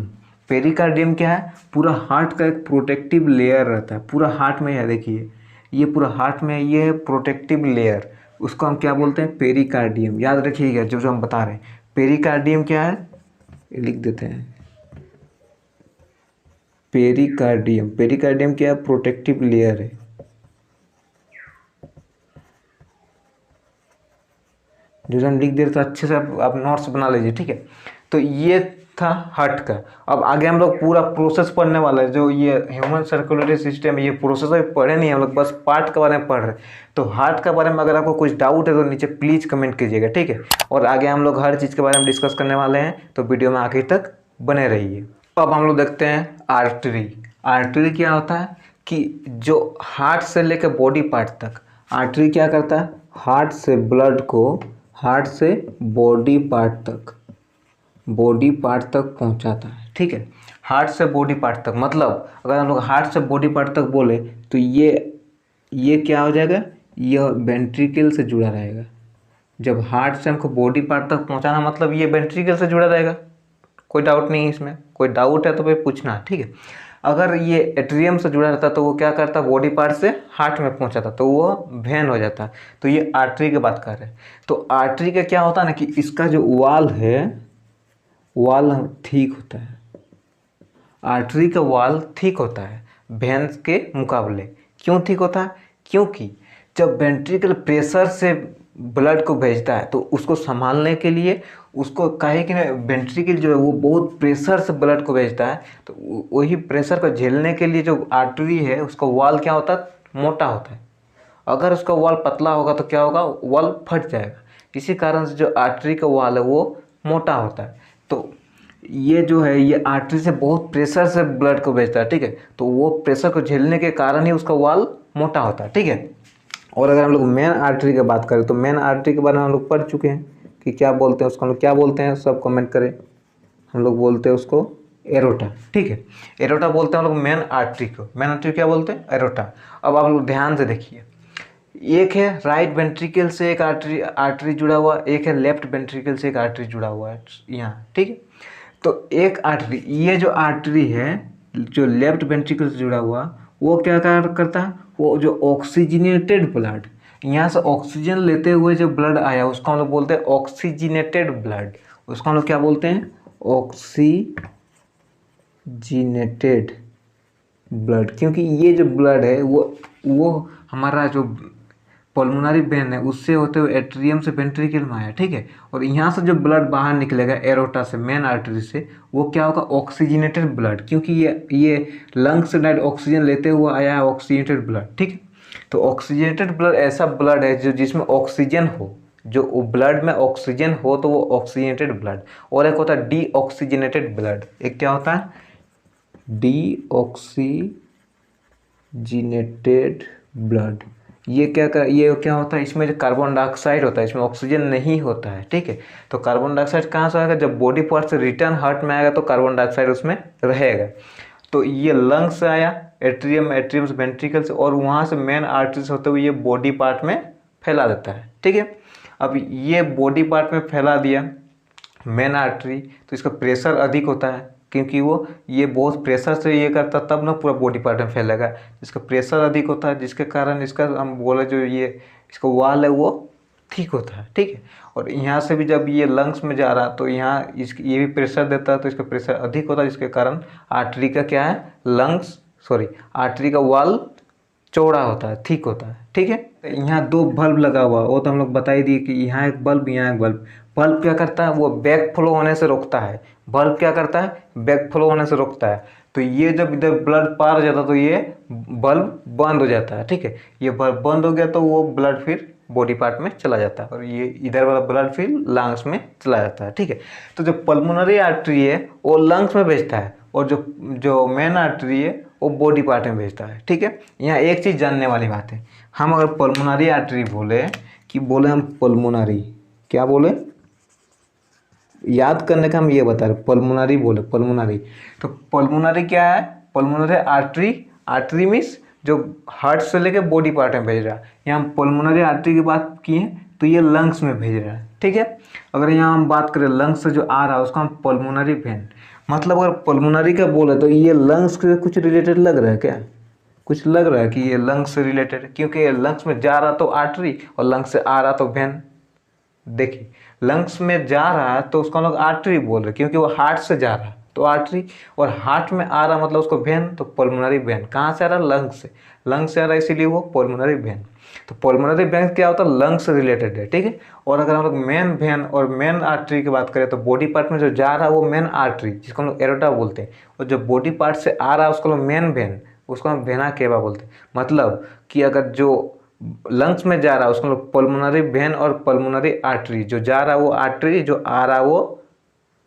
पेरिकार्डियम क्या है, पूरा हार्ट का एक प्रोटेक्टिव लेयर रहता है, पूरा हार्ट में है। देखिए ये पूरा हार्ट में ये है प्रोटेक्टिव लेयर, उसको हम क्या बोलते हैं, पेरिकार्डियम। याद रखिएगा जो हम बता रहे हैं। पेरिकार्डियम क्या है, लिख देते हैं, पेरिकार्डियम क्या है, प्रोटेक्टिव लेयर है। जो हम लिख दे रहे तो अच्छे से आप नोट्स बना लीजिए। ठीक है, तो ये था हार्ट का। अब आगे हम लोग पूरा प्रोसेस पढ़ने वाला है, जो ये ह्यूमन सर्कुलेटरी सिस्टम है, ये प्रोसेस अभी पढ़े नहीं, हम लोग बस पार्ट के बारे में पढ़ रहे हैं। तो हार्ट के बारे में अगर आपको कुछ डाउट है तो नीचे प्लीज़ कमेंट कीजिएगा। ठीक है, और आगे हम लोग हर चीज़ के बारे में डिस्कस करने वाले हैं, तो वीडियो में आखिर तक बने रहिए। अब हम लोग देखते हैं आर्टरी। आर्टरी क्या होता है कि जो हार्ट से लेकर बॉडी पार्ट तक, आर्टरी क्या करता है, हार्ट से ब्लड को हार्ट से बॉडी पार्ट तक पहुंचाता है। ठीक है, हार्ट से बॉडी पार्ट तक, मतलब अगर हम लोग हार्ट से बॉडी पार्ट तक बोले तो ये क्या हो जाएगा, यह वेंट्रिकल से जुड़ा रहेगा। जब हार्ट से हमको बॉडी पार्ट तक पहुंचाना मतलब ये वेंट्रिकल से जुड़ा रहेगा, कोई डाउट नहीं है इसमें। कोई डाउट है तो फिर पूछना। ठीक है, अगर ये एट्रियम से जुड़ा रहता तो वो क्या करता, बॉडी पार्ट से हार्ट में पहुंचाता तो वो वेन हो जाता। तो ये आर्टरी की बात कर रहे हैं। तो आर्टरी का क्या होता है ना कि इसका जो वाल है, वाल ठीक होता है। आर्टरी का वाल ठीक होता है वेन्स के मुकाबले। क्यों ठीक होता है, क्योंकि जब वेंट्रिकल प्रेशर से ब्लड को भेजता है तो उसको संभालने के लिए उसको कहे कि ना, वेंट्रिकल जो है वो बहुत प्रेशर से ब्लड को भेजता है, तो वही प्रेशर को झेलने के लिए जो आर्टरी है उसका वाल क्या होता है, मोटा होता है। अगर उसका वाल पतला होगा तो क्या होगा, वाल फट जाएगा। इसी कारण से जो आर्टरी का वाल है वो मोटा होता है। तो ये जो है ये आर्टरी से बहुत प्रेशर से ब्लड को भेजता है, ठीक है। तो वो प्रेशर को झेलने के कारण ही उसका वॉल मोटा होता है, ठीक है। और अगर हम लोग मेन आर्टरी की बात करें तो मेन आर्टरी के बारे में हम लोग पढ़ चुके हैं कि क्या बोलते हैं उसको, हम लोग क्या बोलते हैं, सब कमेंट करें। हम लोग बोलते हैं उसको एरोटा, ठीक है। एरोटा बोलते हैं हम लोग मेन आर्टरी को। मेन आर्टरी क्या बोलते हैं? एरोटा। अब आप लोग ध्यान से देखिए, एक है राइट वेंट्रिकल से एक आर्टरी जुड़ा हुआ, एक है लेफ्ट वेंट्रिकल से एक आर्टरी जुड़ा हुआ है यहाँ, ठीक है। तो एक आर्टरी, ये जो आर्टरी है जो लेफ्ट वेंट्रिकल से जुड़ा हुआ, वो क्या कार्य करता है? वो जो ऑक्सीजनेटेड ब्लड, यहाँ से ऑक्सीजन लेते हुए जो ब्लड आया उसको हम लोग बोलते हैं ऑक्सीजनेटेड ब्लड। उसको हम लोग क्या बोलते हैं? Oxygenated blood. क्योंकि ये जो ब्लड है वो हमारा जो पल्मोनरी वेन है उससे होते हुए एट्रियम से वेंट्रिकल में आया, ठीक है। और यहाँ से जो ब्लड बाहर निकलेगा एरोटा से, मेन आर्टरी से, वो क्या होगा? Oxygenated blood. क्योंकि ये लंग से डायरेक्ट ऑक्सीजन लेते हुए आया है ऑक्सीजनेटेड ब्लड, ठीक है। तो ऑक्सीजनेटेड ब्लड ऐसा ब्लड है जो जिसमें ऑक्सीजन हो, जो ब्लड में ऑक्सीजन हो तो वो ऑक्सीजनेटेड ब्लड। और एक होता है डी ऑक्सीजनेटेड ब्लड। एक क्या होता है? D oxygenated blood. ये क्या होता है? इसमें जो कार्बन डाइऑक्साइड होता है, इसमें ऑक्सीजन नहीं होता है, ठीक है। तो कार्बन डाइऑक्साइड कहाँ से आएगा? जब बॉडी पार्ट से रिटर्न हार्ट में आएगा तो कार्बन डाइऑक्साइड उसमें रहेगा। तो ये लंग से आया, एट्रियम से वेंट्रिकल से, और वहाँ से मेन आर्टरी से होते हुए ये बॉडी पार्ट में फैला देता है, ठीक है। अब ये बॉडी पार्ट में फैला दिया मेन आर्टरी, तो इसका प्रेशर अधिक होता है, क्योंकि ये बहुत प्रेशर से ये करता तब ना पूरा बॉडी पार्ट में फैलेगा। इसका प्रेशर अधिक होता है जिसके कारण इसका हम बोले जो ये इसका वॉल है वो ठीक होता है, ठीक है। और यहाँ से भी जब ये लंग्स में जा रहा तो यहाँ ये भी प्रेशर देता है, तो इसका प्रेशर अधिक होता है जिसके कारण आर्टरी का क्या है? आर्टरी का वॉल चौड़ा होता है, ठीक होता है, ठीक है। यहाँ दो बल्ब लगा हुआ, वो तो हम लोग बता ही दिए कि यहाँ एक बल्ब यहाँ एक बल्ब। बल्ब क्या करता है? वो बैक फ्लो होने से रोकता है। बल्ब क्या करता है? बैक फ्लो होने से रोकता है। तो ये जब इधर ब्लड पार हो जाता है तो ये बल्ब बंद हो जाता है, ठीक है। ये बल्ब बंद हो गया तो वो ब्लड फिर बॉडी पार्ट में चला जाता है, और ये इधर वाला ब्लड फिर लंग्स में चला जाता है, ठीक है। तो जो पल्मोनरी आर्टरी है वो लंग्स में भेजता है, और जो मेन आर्टरी है वो बॉडी पार्ट में भेजता है, ठीक है। यहाँ एक चीज़ जानने वाली बात है, हम अगर पल्मोनरी आर्टरी बोले हम पल्मोनरी, क्या बोले? याद करने का हम ये बता रहे, पल्मोनरी बोले, पल्मोनरी। तो पल्मोनरी क्या है? पल्मोनरी आर्टरी मीन्स जो हार्ट से लेके बॉडी पार्ट में भेज रहा है। यहाँ हम पल्मोनरी आर्टरी की बात की है तो ये लंग्स में भेज रहा है, ठीक है। अगर यहाँ हम बात करें लंग्स से जो आ रहा है उसको हम पल्मोनरी वेन, मतलब अगर पल्मोनरी का बोले तो ये लंग्स के कुछ रिलेटेड लग रहा है क्या? कुछ लग रहा है कि ये लंग्स से रिलेटेड है, क्योंकि ये लंग्स में जा रहा तो आर्टरी और लंग्स से आ रहा तो वेन। देखिए लंग्स में जा रहा है तो उसको हम लोग आर्टरी बोल रहे, क्योंकि वो हार्ट से जा रहा है तो आर्टरी, और हार्ट में आ रहा मतलब उसको वेन, तो पल्मोनरी वेन। कहाँ से आ रहा है? लंग्स से आ रहा है, इसीलिए वो पल्मोनरी वेन। तो पल्मोनरी वेन क्या होता है? लंग्स से रिलेटेड है, ठीक है। और अगर हम लोग मेन वेन और मेन आर्टरी की बात करें तो बॉडी पार्ट में जो जा रहा है वो मेन आर्टरी, जिसको हम लोग एरोटा बोलते हैं, और जो बॉडी पार्ट से आ रहा है उसको लोग मेन वेन, उसको हम वेना केवा बोलते हैं। मतलब कि अगर जो लंग्स में जा रहा है उसको लोग पल्मोनरी वेन और पल्मोनरी आर्टरी, जो जा रहा है वो आर्टरी, जो आ रहा है वो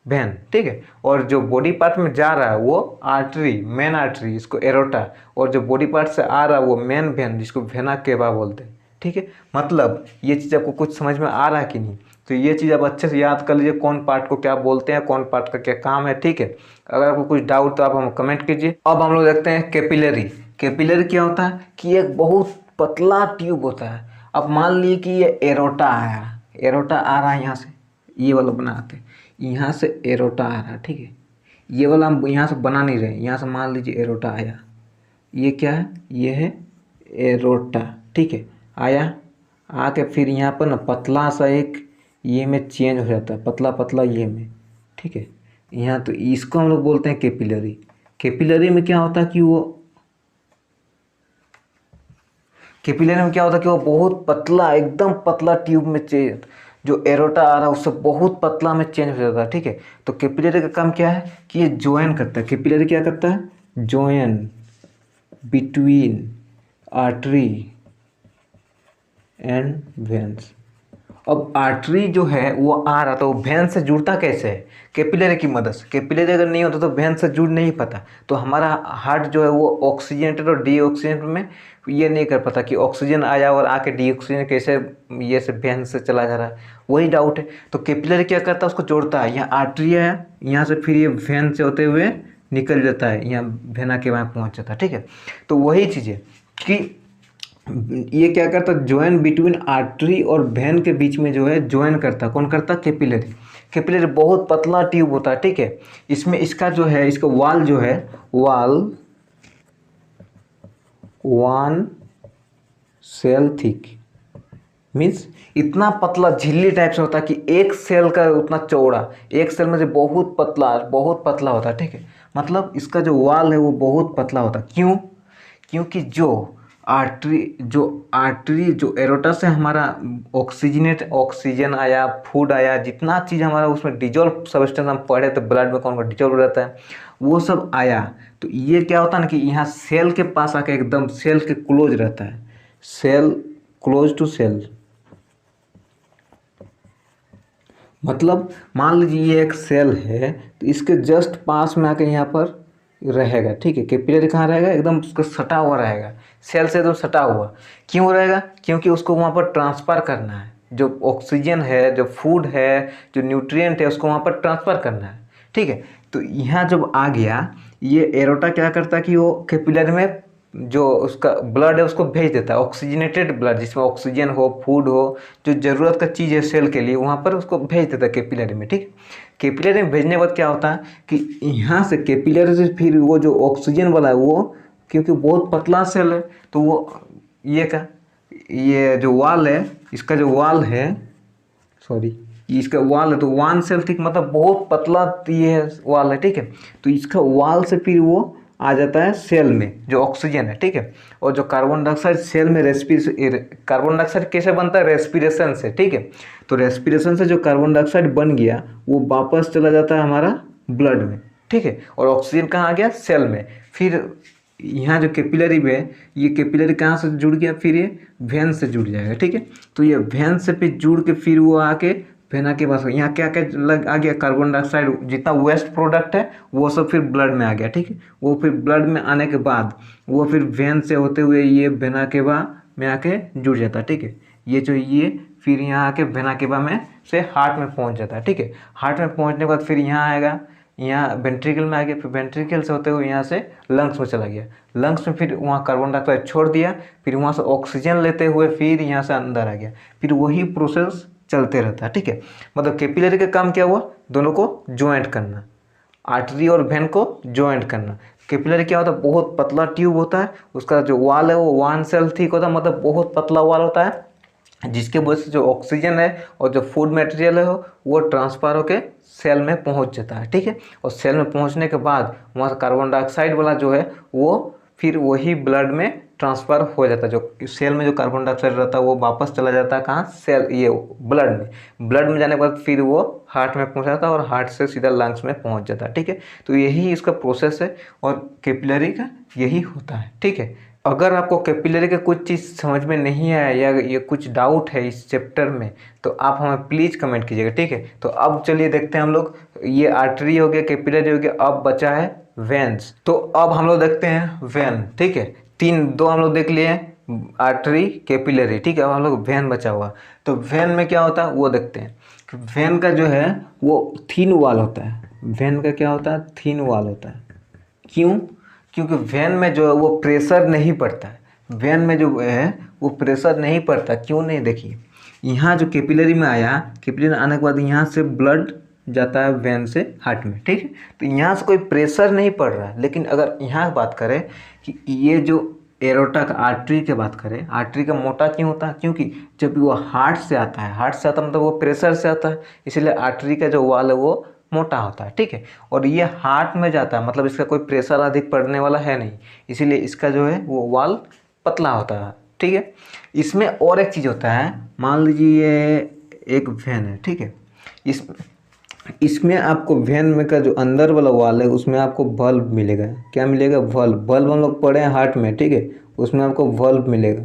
वेन, ठीक है। और जो बॉडी पार्ट में जा रहा है वो आर्टरी, मेन आर्टरी, इसको एरोटा, और जो बॉडी पार्ट से आ रहा है वो मेन वेन, जिसको वेना केवा बोलते हैं, ठीक है। मतलब ये चीज़ आपको कुछ समझ में आ रहा है कि नहीं? तो ये चीज़ आप अच्छे से याद कर लीजिए, कौन पार्ट को क्या बोलते हैं, कौन पार्ट का क्या काम है, ठीक है। अगर आपको कुछ डाउट तो आप हम कमेंट कीजिए। अब हम लोग देखते हैं कैपिलरी। कैपिलरी क्या होता है? कि एक बहुत पतला ट्यूब होता है। अब मान लीजिए कि ये एरोटा आया, एरोटा आ रहा है यहाँ से, ये वाला बनाते हैं, यहाँ से एरोटा आ रहा है, ठीक है। ये वाला हम यहाँ से बना नहीं रहे, यहाँ से मान लीजिए एरोटा आया, ये क्या है? ये है एरोटा, ठीक है। आया, आके फिर यहाँ पर ना पतला सा एक ये में चेंज हो जाता है, पतला पतला ये में, ठीक है। यहाँ तो इसको हम लोग बोलते हैं कैपिलरी। कैपिलरी में क्या होता है कि वो बहुत पतला, एकदम पतला ट्यूब में चेंज, जो एरोटा आ रहा है उससे बहुत पतला में चेंज हो जाता है, ठीक है। तो कैपिलरी का काम क्या है? कि ये जॉइन करता है। कैपिलरी क्या करता है? Join between artery and veins. अब आर्टरी जो है वो आ रहा, तो वो वेन से जुड़ता कैसे है? कैपिलरी की मदद से। कैपिलरी अगर नहीं होता तो वेन से जुड़ नहीं पाता, तो हमारा हार्ट जो है वो ऑक्सीजनेटेड और डीऑक्सीजनेटेड में ये नहीं कर पाता कि ऑक्सीजन आया और आके डीऑक्सीजन कैसे ये से वेन से चला जा रहा है, वही डाउट है। तो कैपिलरी क्या करता है, उसको जोड़ता है। यहाँ आर्टरी है, यहाँ से फिर ये वेन से होते हुए निकल जाता है, यहाँ वेना के वहाँ पहुँच जाता है, ठीक है। तो वही चीज़ है कि ये क्या करता है, ज्वाइन बिटवीन आर्टरी और वेन के बीच में जो है ज्वाइन करता है। कौन करता है? कैपिलरी। कैपिलरी बहुत पतला ट्यूब होता है, ठीक है। इसमें इसका जो है, इसका वाल जो है, वाल 1 सेल थिक, मीन्स इतना पतला झिल्ली टाइप से होता है कि एक सेल का उतना चौड़ा, एक सेल में से बहुत पतला होता है, ठीक है। मतलब इसका जो वाल है वो बहुत पतला होता है। क्यों? क्योंकि जो आर्टरी जो एरोटा से हमारा ऑक्सीजन आया, फूड आया, जितना चीज़ हमारा उसमें डिजॉल्व सब्सटेंस हम पढ़े तो ब्लड में कौन कौन डिजॉल्व रहता है, वो सब आया। तो ये क्या होता है ना कि यहाँ सेल के पास आके एकदम सेल के क्लोज रहता है, सेल क्लोज टू सेल। मतलब मान लीजिए ये एक सेल है, तो इसके जस्ट पास में आके यहाँ पर रहेगा, ठीक है। कैपिलरी कहाँ रहेगा? एकदम उसको सटा हुआ रहेगा, सेल से एकदम सटा हुआ। क्यों रहेगा? क्योंकि उसको वहाँ पर ट्रांसफ़र करना है, जो ऑक्सीजन है, जो फूड है, जो न्यूट्रिएंट है, उसको वहाँ पर ट्रांसफ़र करना है, ठीक है। तो यहाँ जब आ गया, ये एरोटा क्या करता है कि वो कैपिलरी में जो उसका ब्लड है उसको भेज देता है, ऑक्सीजनेटेड ब्लड जिसमें ऑक्सीजन हो, फूड हो, जो ज़रूरत का चीज़ है सेल के लिए, वहाँ पर उसको भेज देता है कैपिलरी में, ठीक। कैपिलरी में भेजने के बाद क्या होता है कि यहाँ से कैपिलरी से फिर वो जो ऑक्सीजन वाला है वो, क्योंकि बहुत पतला सेल है, तो वो ये जो वाल है, इसका जो वाल है, सॉरी, इसका वाल है, तो 1 सेल थिक मतलब बहुत पतला ये वाल है, ठीक है। तो इसका वाल से फिर वो आ जाता है सेल में जो ऑक्सीजन है, ठीक है। और जो कार्बन डाइऑक्साइड सेल में कार्बन डाइऑक्साइड कैसे बनता है? रेस्पिरेशन से, ठीक है। तो रेस्पिरेशन से जो कार्बन डाइऑक्साइड बन गया वो वापस चला जाता है हमारा ब्लड में, ठीक है। और ऑक्सीजन कहाँ आ गया? सेल में। फिर यहाँ जो कैपिलरी में, ये कैपिलरी कहाँ से जुड़ गया? फिर ये वेन से जुड़ जाएगा, ठीक है। तो ये वेन से फिर जुड़ के फिर वो आके वेना के पास, यहाँ क्या क्या आ गया? कार्बन डाइऑक्साइड जितना वेस्ट प्रोडक्ट है वो सब फिर ब्लड में आ गया, ठीक है। वो फिर ब्लड में आने के बाद वो फिर वेन से होते हुए ये वेना केवा में आके जुड़ जाता है, ठीक है। ये फिर यहाँ आके वेना केवा में से हार्ट में पहुँच जाता है, ठीक है। हार्ट में पहुँचने के बाद फिर यहाँ आएगा, यहाँ वेंट्रिकल में आ गया, फिर वेंट्रिकल से होते हुए यहाँ से लंग्स में चला गया। लंग्स में फिर वहाँ कार्बन डाइऑक्साइड छोड़ दिया, फिर वहाँ से ऑक्सीजन लेते हुए फिर यहाँ से अंदर आ गया। फिर वही प्रोसेस चलते रहता है, ठीक है। मतलब कैपिलरी का काम क्या हुआ? दोनों को ज्वाइंट करना, आर्टरी और वेन को ज्वाइंट करना। कैपिलरी क्या होता है? बहुत पतला ट्यूब होता है, उसका जो वाल है वो 1 सेल थिक होता है, मतलब बहुत पतला वाल होता है, जिसके वजह से जो ऑक्सीजन है और जो फूड मटेरियल है वो ट्रांसफर होके सेल में पहुंच जाता है, ठीक है। और सेल में पहुंचने के बाद वहाँ से कार्बन डाइऑक्साइड वाला जो है वो फिर वही ब्लड में ट्रांसफ़र हो जाता है। जो सेल में जो कार्बन डाइऑक्साइड रहता है वो वापस चला जाता है कहाँ? सेल, ये ब्लड में जाने के बाद फिर वो हार्ट में पहुँच जाता है और हार्ट से सीधा लंग्स में पहुँच जाता है, ठीक है। तो यही इसका प्रोसेस है और कैपिलरी का यही होता है, ठीक है। अगर आपको कैपिलरी का कुछ चीज़ समझ में नहीं आया या ये कुछ डाउट है इस चैप्टर में, तो आप हमें प्लीज़ कमेंट कीजिएगा, ठीक है। तो अब चलिए देखते हैं हम लोग, ये आर्टरी हो गया, कैपिलरी हो गया, अब बचा है वेन्स। तो अब हम लोग देखते हैं वेन, ठीक है। दो हम लोग देख लिए, आर्टरी, कैपिलरी, ठीक है। अब हम लोग वेन बचा हुआ। तो वेन में क्या होता है वो देखते हैं। वेन का जो है वो थिन वाल होता है। वेन का क्या होता है? थिन वाल होता है। क्यों? क्योंकि वेन में जो है वो प्रेशर नहीं पड़ता है। वेन में जो है वो प्रेशर नहीं पड़ता। क्यों नहीं? देखिए, यहाँ जो कैपिलरी में आया, कैपिलरी आने के बाद यहाँ से ब्लड जाता है वेन से हार्ट में, ठीक है। तो यहाँ से कोई प्रेशर नहीं पड़ रहा है। लेकिन अगर यहाँ बात करें कि ये जो एरोटा का आर्टरी की बात करें, आर्टरी का मोटा क्यों होता है? क्योंकि जब वो हार्ट से आता है, हार्ट से आता मतलब वो प्रेशर से आता है, इसलिए आर्टरी का जो वाल है वो मोटा होता है, ठीक है। और ये हार्ट में जाता है, मतलब इसका कोई प्रेशर अधिक पड़ने वाला है नहीं, इसीलिए इसका जो है वो वाल पतला होता है, ठीक है। इसमें और एक चीज़ होता है, मान लीजिए ये एक वेन है, ठीक है। इसमें आपको वेन में का जो अंदर वाला वाल है उसमें आपको बल्ब मिलेगा। क्या मिलेगा? बल्ब हम लोग पढ़े हैं हार्ट में, ठीक है। उसमें आपको बल्ब मिलेगा,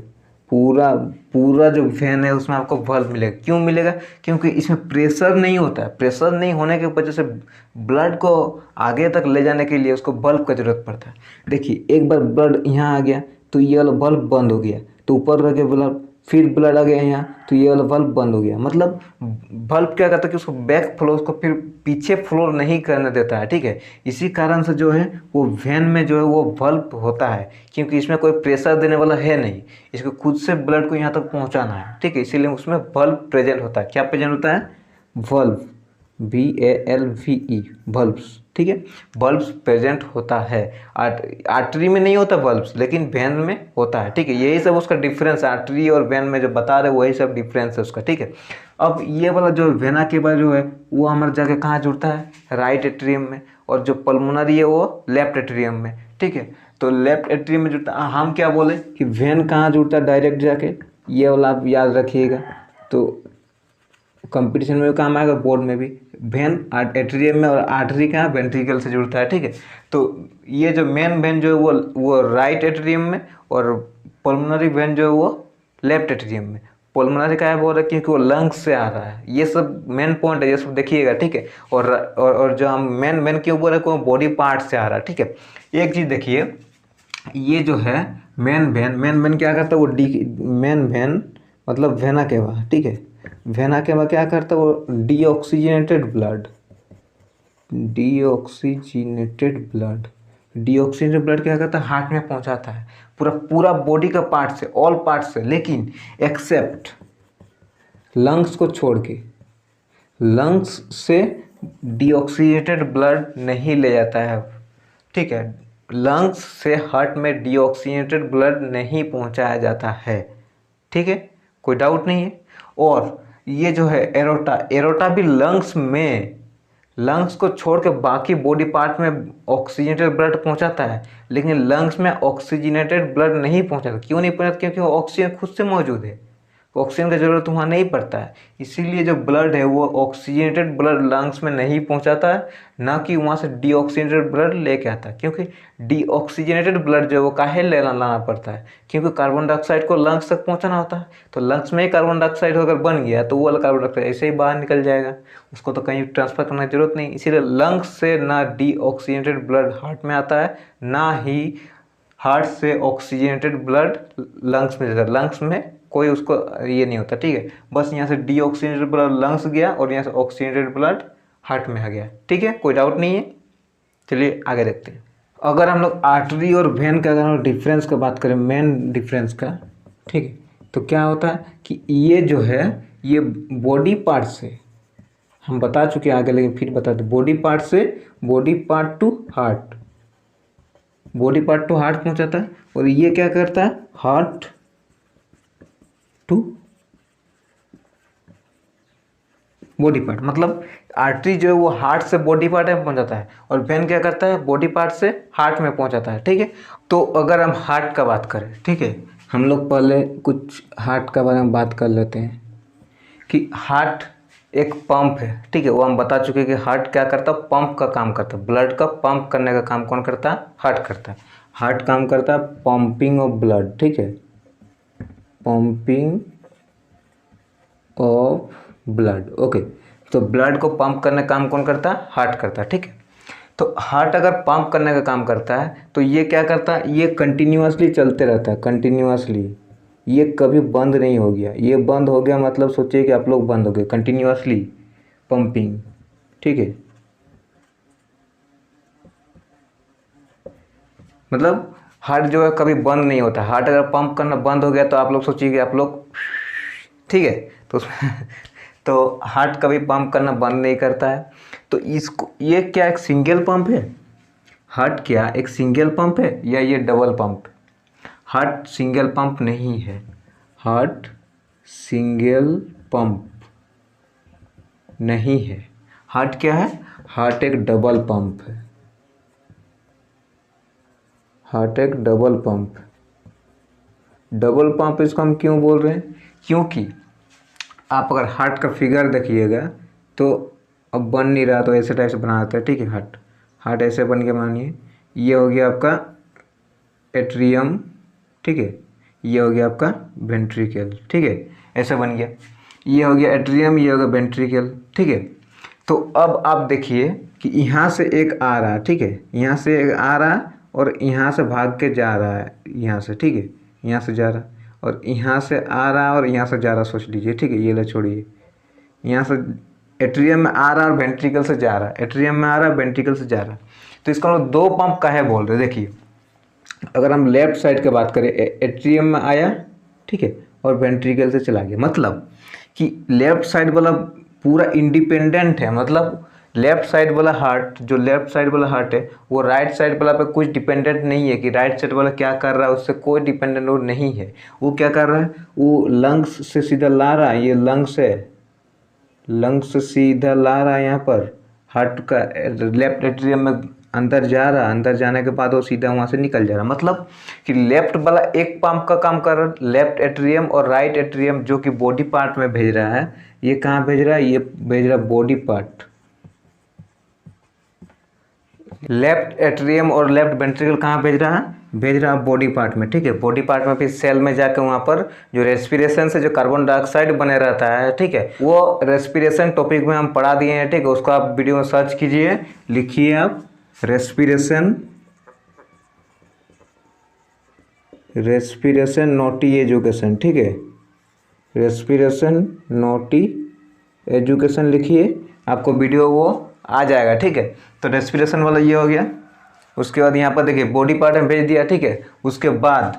पूरा पूरा जो वेन है उसमें आपको बल्ब मिलेगा। क्यों मिलेगा? क्योंकि इसमें प्रेशर नहीं होता है। प्रेशर नहीं होने की वजह से ब्लड को आगे तक ले जाने के लिए उसको बल्ब का ज़रूरत पड़ता है। देखिए, एक बार ब्लड यहाँ आ गया तो ये वाला बल्ब बंद हो गया, तो ऊपर रह गया ब्लड, फिर ब्लड आ गया यहाँ तो ये वाला बल्ब बंद हो गया। मतलब बल्ब क्या करता है कि उसको बैक फ्लो, उसको फिर पीछे फ्लो नहीं करने देता है, ठीक है। इसी कारण से जो है वो वेन में जो है वो बल्ब होता है, क्योंकि इसमें कोई प्रेशर देने वाला है नहीं, इसको खुद से ब्लड को यहाँ तक पहुँचाना है, ठीक है। इसीलिए उसमें बल्ब प्रेजेंट होता है। क्या प्रेजेंट होता है? बल्ब, BALVE, बल्ब्स, ठीक है। बल्ब्स प्रेजेंट होता है। आर्टरी में नहीं होता बल्ब्स, लेकिन वेन में होता है, ठीक है। यही सब उसका डिफरेंस है। आर्टरी और वेन में जो बता रहे वही सब डिफरेंस है उसका, ठीक है। अब ये वाला जो वेना के बाद जो है वो हमारे जाके कहाँ जुड़ता है? राइट एट्रियम में। और जो पल्मोनरी है वो लेफ्ट एट्रियम में, ठीक है। तो लेफ्ट एट्रियम में जुड़ता है। हम क्या बोले कि वेन कहाँ जुड़ता है डायरेक्ट जाके? ये वाला आप याद रखिएगा, तो कंपटीशन में काम आएगा, बोर्ड में भी। वेन एट्रियम में और आर्टरी कहाँ? वेंट्रिकल से जुड़ता है, ठीक है। तो ये जो मेन वेन जो है वो राइट एट्रियम में, और पल्मोनरी वेन जो है वो लेफ्ट एट्रियम में। पल्मोनरी का है बोल रहा है क्योंकि वो लंग्स से आ रहा है। ये सब मेन पॉइंट है, ये सब देखिएगा, ठीक है। और जो हम मेन वेन क्यों बोल रहे हैं, कोई बॉडी पार्ट से आ रहा है, ठीक है। एक चीज़ देखिए, ये जो है मेन वेन क्या करता है? वो मेन वेन मतलब वेना केवा, ठीक है। वेना केवा क्या करता है? वो डीऑक्सीजनेटेड ब्लड क्या करता है? हार्ट में पहुंचाता है, पूरा पूरा बॉडी का पार्ट से, ऑल पार्ट से, लेकिन एक्सेप्ट लंग्स को छोड़ के। लंग्स से डीऑक्सीजनेटेड ब्लड नहीं ले जाता है, ठीक है। लंग्स से हार्ट में डीऑक्सीजनेटेड ब्लड नहीं पहुंचाया जाता है, ठीक है, कोई डाउट नहीं है। और ये जो है एरोटा भी लंग्स को छोड़ के बाकी बॉडी पार्ट में ऑक्सीजनेटेड ब्लड पहुंचाता है, लेकिन लंग्स में ऑक्सीजनेटेड ब्लड नहीं पहुंचाता। क्यों नहीं पहुंचाता? क्योंकि वो ऑक्सीजन खुद से मौजूद है, ऑक्सीजन की ज़रूरत वहाँ नहीं पड़ता है। इसीलिए जो ब्लड है वो ऑक्सीजनेटेड ब्लड लंग्स में नहीं पहुँचाता है, ना कि वहाँ से डीऑक्सीजनेटेड ब्लड लेके आता है। क्योंकि डीऑक्सीजनेटेड ब्लड जो है वो काहे लाना पड़ता है? क्योंकि कार्बन डाइऑक्साइड को लंग्स तक पहुँचाना होता है। तो लंग्स में ही कार्बन डाइऑक्साइड अगर बन गया तो वो वाला कार्बन डाइऑक्साइड ऐसे ही बाहर निकल जाएगा, उसको तो कहीं ट्रांसफ़र करने की जरूरत नहीं। इसीलिए लंग्स से ना डीऑक्सीजनेटेड ब्लड हार्ट में आता है, ना ही हार्ट से ऑक्सीजनेटेड ब्लड लंग्स में जाता है। लंग्स में कोई उसको ये नहीं होता, ठीक है। बस यहाँ से डीऑक्सीजनेटेड ब्लड लंग्स गया और यहाँ से ऑक्सीजनेटेड ब्लड हार्ट में आ गया, ठीक है, कोई डाउट नहीं है। चलिए आगे देखते हैं। अगर हम लोग आर्टरी और वेन का अगर डिफरेंस का बात करें, मेन डिफरेंस का, ठीक है, तो क्या होता है कि ये जो है ये बॉडी पार्ट से, हम बता चुके हैं आगे, लेकिन फिर बता दो, बॉडी पार्ट से बॉडी पार्ट टू हार्ट पहुंचाता है। और ये क्या करता है? हार्ट टू बॉडी पार्ट, मतलब आर्टरी जो है वो हार्ट से बॉडी पार्ट में पहुंचाता है, और वेन क्या करता है? बॉडी पार्ट से हार्ट में पहुंचाता है, ठीक है। तो अगर हम हार्ट का बात करें, ठीक है, हम लोग पहले कुछ हार्ट का बारे में बात कर लेते हैं कि हार्ट एक पंप है, ठीक है। वो हम बता चुके हैं कि हार्ट क्या करता है? पंप का काम करता है। ब्लड का पंप करने का काम कौन करता है? हार्ट करता है। हार्ट काम करता है पंपिंग ऑफ ब्लड, ठीक है, पंपिंग ऑफ ब्लड, ओके। तो ब्लड को पंप करने का काम कौन करता है? हार्ट करता है, ठीक है। तो हार्ट अगर पंप करने का काम करता है तो ये क्या करता है? ये कंटिन्यूअसली चलते रहता है, कंटिन्यूअसली, ये कभी बंद नहीं हो गया। ये बंद हो गया मतलब सोचिए कि आप लोग बंद हो गए, कंटिन्यूअसली पंपिंग, ठीक है। मतलब हार्ट जो है कभी बंद नहीं होता। हार्ट अगर पंप करना बंद हो गया तो आप लोग सोचिए कि आप लोग, ठीक है, तो उसमें तो हार्ट कभी पंप करना बंद नहीं करता है। तो इसको, ये क्या एक सिंगल पंप है? हार्ट क्या एक सिंगल पंप है या ये double pump? Heart single pump नहीं है, हार्ट सिंगल पंप नहीं है। हार्ट क्या है? हार्ट एक डबल पंप है, हार्ट एक डबल पंप। डबल पंप इसको हम क्यों बोल रहे हैं? क्योंकि आप अगर हार्ट का फिगर देखिएगा तो अब बन नहीं रहा, तो ऐसे टाइप से बना देता है, ठीक है। हार्ट ऐसे बन के मानिए, ये हो गया आपका एट्रियम, ठीक है, ये हो गया आपका वेंट्रिकल, ठीक है, ऐसा बन गया। ये हो गया एट्रियम, ये हो गया वेंट्रिकल, ठीक है। तो अब आप देखिए कि यहाँ से एक आ रहा है, ठीक है, यहाँ से एक आ रहा है और यहाँ से भाग के जा रहा है, यहाँ से, ठीक है, यहाँ से जा रहा है और यहाँ से आ रहा है और यहाँ से जा रहा है, सोच लीजिए, ठीक है। ये ले छोड़िए, यहाँ से एट्रियम में आ रहा है और वेंट्रिकल से जा रहा है, एट्रियम में आ रहा है वेंट्रिकल से जा रहा है। तो इसका मतलब दो पंप काहे बोल रहे हैं, देखिए अगर हम लेफ्ट साइड की बात करें, एट्रियम में आया, ठीक है, और वेंट्रिकल से चला गया, मतलब कि लेफ्ट साइड वाला पूरा इंडिपेंडेंट है, मतलब लेफ्ट साइड वाला हार्ट, जो लेफ्ट साइड वाला हार्ट है वो राइट साइड वाला पे कुछ डिपेंडेंट नहीं है कि राइट साइड वाला क्या कर रहा है, उससे कोई डिपेंडेंट वो नहीं है। वो क्या कर रहा है, वो लंग्स से सीधा ला रहा है, ये लंग्स है, लंग्स से सीधा ला रहा है यहाँ पर हार्ट का लेफ्ट एट्रियम में अंदर जा रहा है, अंदर जाने के बाद वो सीधा वहाँ से निकल जा रहा है। मतलब कि लेफ्ट वाला एक पंप का काम कर रहा है, लेफ्ट एट्रियम और राइट एट्रियम जो कि बॉडी पार्ट में भेज रहा है, ये कहाँ भेज रहा है, ये भेज रहा है बॉडी पार्ट। लेफ्ट एट्रियम और लेफ्ट वेंट्रिकल कहाँ भेज रहा है, भेज रहा है बॉडी पार्ट में, ठीक है। बॉडी पार्ट में फिर सेल में जाकर वहाँ पर जो रेस्पिरेशन से जो कार्बन डाइऑक्साइड बने रहता है, ठीक है, वो रेस्पिरेशन टॉपिक में हम पढ़ा दिए हैं, ठीक है। उसको आप वीडियो में सर्च कीजिए, लिखिए आप रेस्पिरेशन, रेस्पिरेशन नॉटी एजुकेशन, ठीक है, रेस्पिरेशन नॉटी एजुकेशन लिखिए, आपको वीडियो वो आ जाएगा, ठीक है। तो रेस्पिरेशन वाला ये हो गया। उसके बाद यहाँ पर देखिए बॉडी पार्ट में भेज दिया, ठीक है। उसके बाद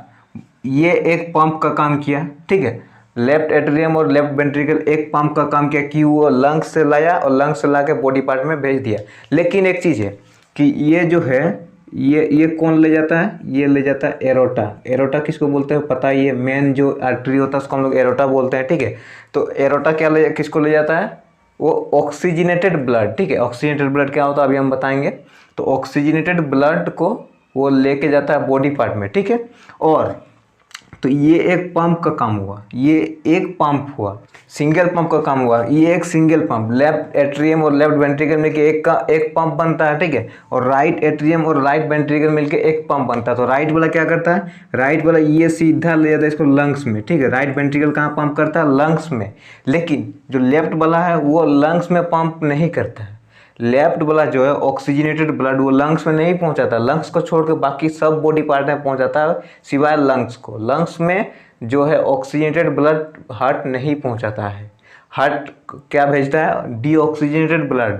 ये एक पंप का काम किया, ठीक है, लेफ्ट एट्रियम और लेफ्ट वेंट्रिकल एक पंप का काम किया कि वो लंग्स से लाया और लंग्स से ला के बॉडी पार्ट में भेज दिया। लेकिन एक चीज़ है कि ये जो है ये कौन ले जाता है, ये ले जाता है एरोटा। एरोटा किसको बोलते हैं पता है, ये मेन जो आर्टरी होता है उसको हम लोग एरोटा बोलते हैं, ठीक है। तो एरोटा क्या किसको ले जाता है, वो ऑक्सीजनेटेड ब्लड, ठीक है। ऑक्सीजनेटेड ब्लड क्या होता है अभी हम बताएंगे। तो ऑक्सीजनेटेड ब्लड को वो लेके जाता है बॉडी पार्ट में, ठीक है। और तो ये एक पंप का काम हुआ, ये एक पंप हुआ, सिंगल पंप का काम हुआ, ये एक सिंगल पंप, लेफ्ट एट्रियम और लेफ्ट वेंट्रिकल मिलके एक पंप बनता है, ठीक है। और राइट एट्रियम और राइट वेंट्रिकल मिलके एक पंप बनता है। तो राइट वाला क्या करता है, राइट वाला ये सीधा ले जाता है इसको लंग्स में, ठीक है। राइट वेंट्रिकल कहाँ पंप करता है, लंग्स में। लेकिन जो लेफ्ट वाला है वो लंग्स में पंप नहीं करता है। लेफ्ट वाला जो है ऑक्सीजनेटेड ब्लड वो लंग्स में नहीं पहुंचाता, लंग्स को छोड़ के बाकी सब बॉडी पार्ट में पहुंचाता है सिवाय लंग्स को। लंग्स में जो है ऑक्सीजनेटेड ब्लड हार्ट नहीं पहुंचाता है। हार्ट क्या भेजता है, डीऑक्सीजनेटेड ब्लड,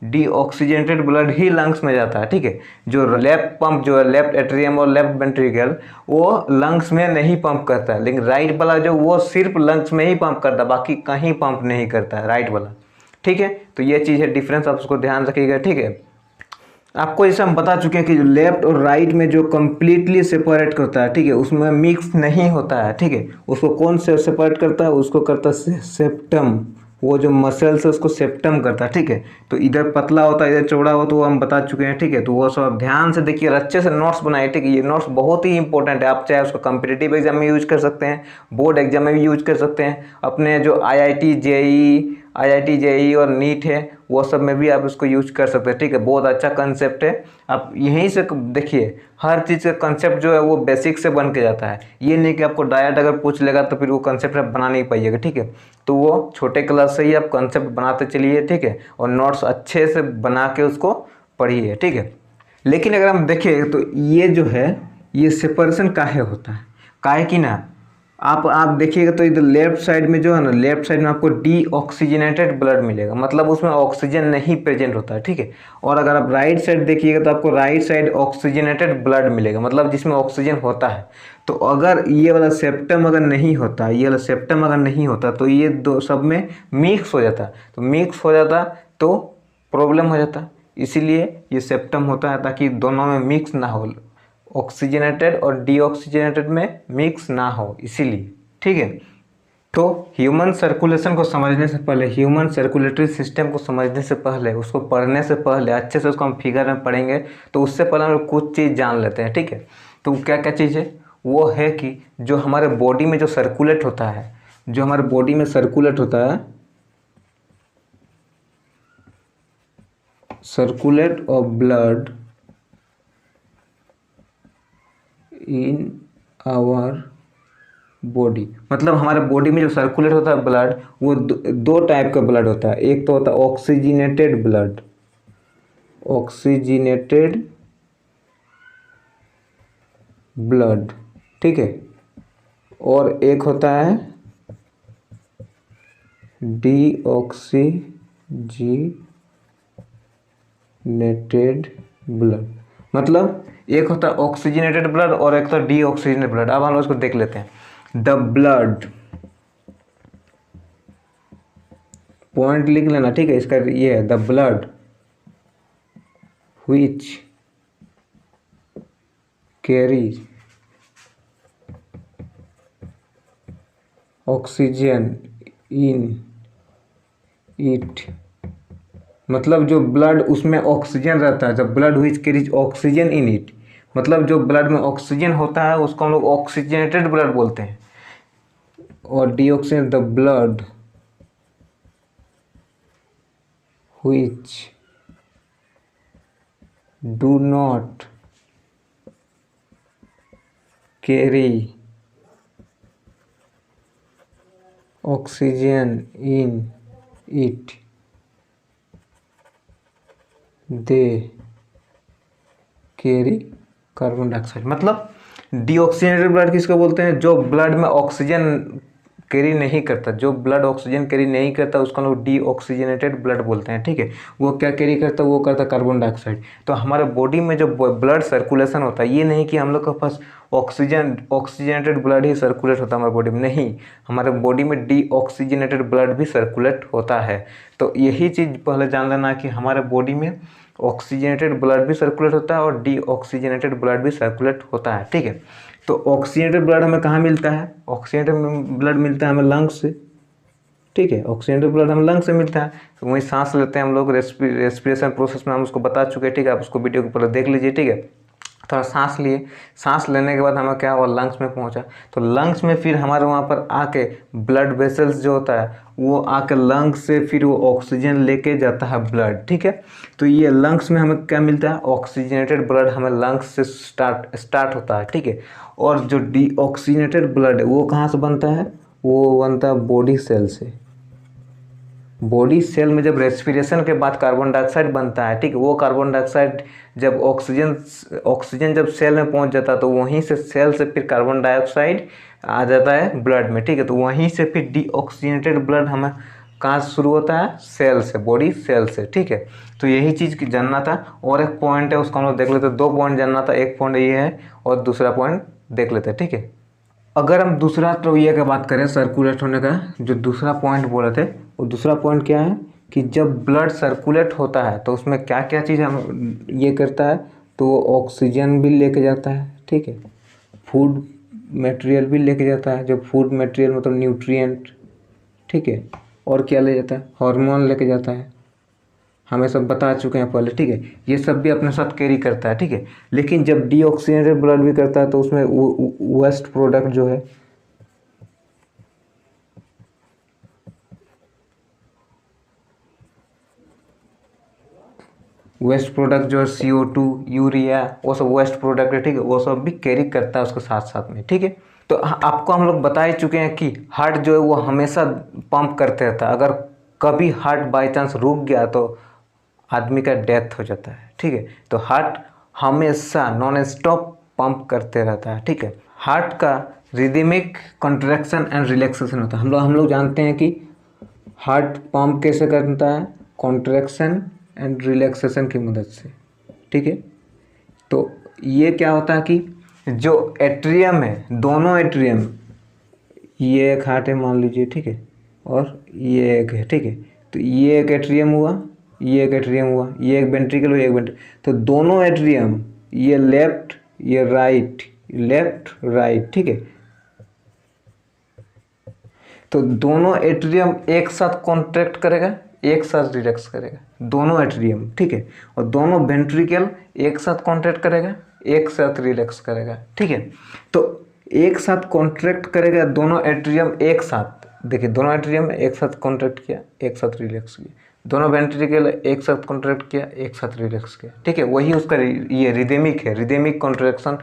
डीऑक्सीजनेटेड ब्लड ही लंग्स में जाता है, ठीक है। जो लेफ्ट पंप जो है लेफ्ट एट्रियम और लेफ्ट वेंट्रिकल वो लंग्स में नहीं पंप करता है, लेकिन राइट वाला जो वो सिर्फ लंग्स में ही पंप करता है, बाकी कहीं पंप नहीं करता है राइट वाला, ठीक है। तो ये चीज़ है डिफरेंस, आप उसको ध्यान रखिएगा, ठीक है। आपको जैसे हम बता चुके हैं कि जो लेफ्ट और राइट में जो कम्प्लीटली सेपरेट करता है, ठीक है, उसमें मिक्स नहीं होता है, ठीक है। उसको कौन से सेपरेट करता है, उसको करता है सेप्टम, वो जो मसल्स है उसको सेप्टम करता है, ठीक है। तो इधर पतला होता है इधर चौड़ा हो, तो वो हम बता चुके हैं, ठीक है। तो वो सब आप ध्यान से देखिए और अच्छे से नोट्स बनाइए, ठीक है। ये नोट्स बहुत ही इंपॉर्टेंट है, आप चाहे उसको कम्पिटिटिव एग्जाम में यूज कर सकते हैं, बोर्ड एग्जाम में भी यूज कर सकते हैं, अपने जो आईआईटी जेईई और नीट है वो सब में भी आप इसको यूज कर सकते हैं, ठीक है। बहुत अच्छा कंसेप्ट है, आप यहीं से देखिए हर चीज़ का कंसेप्ट जो है वो बेसिक से बन के जाता है। ये नहीं कि आपको डायरेक्ट अगर पूछ लेगा तो फिर वो कंसेप्ट आप बना नहीं पाइएगा, ठीक है। तो वो छोटे क्लास से ही आप कंसेप्ट बनाते चलिए, ठीक है, और नोट्स अच्छे से बना के उसको पढ़िए, ठीक है। लेकिन अगर हम देखें तो ये जो है ये सेपरेशन काहे होता है, काहे कि ना आप देखिएगा तो इधर लेफ्ट साइड में जो है ना, लेफ्ट साइड में आपको डीऑक्सीजनेटेड ब्लड मिलेगा, मतलब उसमें ऑक्सीजन नहीं प्रेजेंट होता है, ठीक है। और अगर आप राइट साइड देखिएगा तो आपको राइट साइड ऑक्सीजनेटेड ब्लड मिलेगा, मतलब जिसमें ऑक्सीजन होता है। तो अगर ये वाला सेप्टम अगर नहीं होता, ये वाला सेप्टम अगर नहीं होता तो ये दो सब में मिक्स हो जाता, तो मिक्स हो जाता तो प्रॉब्लम हो जाता। इसीलिए ये सेप्टम होता है ताकि दोनों में मिक्स ना हो, ऑक्सीजनेटेड और डीऑक्सीजनेटेड में मिक्स ना हो, इसीलिए, ठीक है। तो ह्यूमन सर्कुलेशन को समझने से पहले, ह्यूमन सर्कुलेटरी सिस्टम को समझने से पहले, उसको पढ़ने से पहले अच्छे से उसको हम फिगर में पढ़ेंगे, तो उससे पहले हम कुछ चीज़ जान लेते हैं, ठीक है। तो क्या क्या चीज़ है, वो है कि जो हमारे बॉडी में जो सर्कुलेट होता है, जो हमारे बॉडी में सर्कुलेट होता है, circulate of blood in our body मतलब हमारे बॉडी में जो सर्कुलेट होता है ब्लड, वो दो टाइप का ब्लड होता है। एक तो होता है ऑक्सीजनेटेड ब्लड, ऑक्सीजनेटेड ब्लड, ठीक है, और एक होता है डीऑक्सीजनेटेड ब्लड। मतलब एक होता है ऑक्सीजनेटेड ब्लड और एक होता है डीऑक्सीजनेटेड ब्लड। अब हम लोग इसको देख लेते हैं। द ब्लड, पॉइंट लिख लेना, ठीक है, इसका ये है the blood which carries oxygen in it. मतलब जो ब्लड उसमें ऑक्सीजन रहता है, जब blood which carries oxygen in it, मतलब जो ब्लड में ऑक्सीजन होता है उसको हम लोग ऑक्सीजनेटेड ब्लड बोलते हैं। और डीऑक्सीजन the blood which do not carry oxygen in it they carry carbon dioxide. मतलब डीऑक्सीजनेटेड ब्लड किसको बोलते हैं? जो ब्लड में ऑक्सीजन कैरी नहीं करता, जो ब्लड ऑक्सीजन कैरी नहीं करता उसको हम लोग डीऑक्सीजनेटेड ब्लड बोलते हैं, ठीक है। वो क्या कैरी करता है? वो करता है कार्बन डाइऑक्साइड। तो हमारे बॉडी में जो ब्लड सर्कुलेशन होता है, ये नहीं कि हम लोग के पास ऑक्सीजनेटेड ब्लड ही सर्कुलेट होता है हमारे बॉडी में, नहीं, हमारे बॉडी में डीऑक्सीजनेटेड ब्लड भी सर्कुलेट होता है। तो यही चीज़ पहले जान लेना कि हमारे बॉडी में ऑक्सीजनेटेड ब्लड भी सर्कुलेट होता है और डीऑक्सीजनेटेड ब्लड भी सर्कुलेट होता है, ठीक है। तो ऑक्सीजनेटेड ब्लड हमें कहाँ मिलता है? ऑक्सीजनेटेड ब्लड मिलता है हमें लंग्स से, ठीक है। ऑक्सीजनेटेड ब्लड हमें लंग्स से मिलता है। तो वहीं सांस लेते हैं हम लोग, रेस्पिरेशन प्रोसेस में हम उसको बता चुके हैं, ठीक है। आप उसको वीडियो के ऊपर देख लीजिए, ठीक है। थोड़ा सांस लिए, सांस लेने के बाद हमें क्या हुआ? लंग्स में पहुंचा। तो लंग्स में फिर हमारे वहाँ पर आके ब्लड वेसल्स जो होता है वो आके लंग्स से फिर वो ऑक्सीजन लेके जाता है ब्लड, ठीक है। तो ये लंग्स में हमें क्या मिलता है? ऑक्सीजनेटेड ब्लड हमें लंग्स से स्टार्ट होता है, ठीक है। और जो डीऑक्सीजनेटेड ब्लड है वो कहाँ से बनता है? वो बनता है बॉडी सेल से। बॉडी सेल में जब रेस्पिरेशन के बाद कार्बन डाइऑक्साइड बनता है, ठीक है, वो कार्बन डाइऑक्साइड जब ऑक्सीजन जब सेल में पहुंच जाता है तो वहीं से सेल से फिर कार्बन डाइऑक्साइड आ जाता है ब्लड में, ठीक है। तो वहीं से फिर डीऑक्सीजनेटेड ब्लड हमें कहाँ से शुरू होता है? सेल से, बॉडी सेल से, ठीक है। तो यही चीज़ की जानना था। और एक पॉइंट है उसको हम लोग देख लेते हैं। दो पॉइंट जानना था, एक पॉइंट ये है और दूसरा पॉइंट देख लेते हैं, ठीक है। अगर हम दूसरा तो ये का बात करें सर्कुलेट होने का, जो दूसरा पॉइंट बोले थे, वो दूसरा पॉइंट क्या है कि जब ब्लड सर्कुलेट होता है तो उसमें क्या क्या चीज़ हम ये करता है? तो वो ऑक्सीजन भी लेके जाता है, ठीक है, फूड मटेरियल भी लेके जाता है। जब फूड मटेरियल मतलब न्यूट्रिएंट, ठीक है, और क्या ले जाता है? हार्मोन लेके जाता है, हमें सब बता चुके हैं पहले, ठीक है। ये सब भी अपने साथ कैरी करता है, ठीक है। लेकिन जब डीऑक्सीजनेटेड ब्लड भी करता है तो उसमें वेस्ट प्रोडक्ट जो है, वेस्ट प्रोडक्ट जो है CO2, यूरिया, वो सब वेस्ट प्रोडक्ट है, ठीक है, वो सब भी कैरी करता है उसके साथ साथ में, ठीक है। तो आपको हम लोग बता ही चुके हैं कि हार्ट जो है वो हमेशा पंप करते रहता है। अगर कभी हार्ट बाई चांस रुक गया तो आदमी का डेथ हो जाता है, ठीक है। तो हार्ट हमेशा नॉन स्टॉप पंप करते रहता है, ठीक है। हार्ट का रिदमिक कॉन्ट्रैक्शन एंड रिलैक्सेशन होता है। हम लोग जानते हैं कि हार्ट पंप कैसे करता है? कॉन्ट्रैक्शन एंड रिलैक्सेशन की मदद से, ठीक है। तो ये क्या होता है कि जो एट्रियम है, दोनों एट्रियम, ये एक हार्ट है मान लीजिए, ठीक है, और ये एक है, ठीक है। तो ये एक एट्रियम हुआ, ये एक एट्रियम हुआ, ये एक वेंट्रिकल हुआ, एक वेंट्रिकल। तो दोनों एट्रियम, ये लेफ्ट, ये राइट, लेफ्ट राइट, ठीक है। तो दोनों एट्रियम एक साथ कॉन्ट्रैक्ट करेगा, एक साथ रिलैक्स करेगा, दोनों एट्रियम, ठीक है। और दोनों वेंट्रिकल एक साथ कॉन्ट्रैक्ट करेगा, एक साथ रिलैक्स करेगा, ठीक है। तो एक साथ कॉन्ट्रैक्ट करेगा दोनों एट्रियम एक साथ, देखिए दोनों एट्रियम एक साथ कॉन्ट्रैक्ट किया, एक साथ रिलैक्स किया। दोनों वेंट्रिकल एक साथ कॉन्ट्रैक्ट किया, एक साथ रिलैक्स किया, ठीक है। वही उसका ये रिदेमिक है, रिदेमिक कॉन्ट्रैक्शन,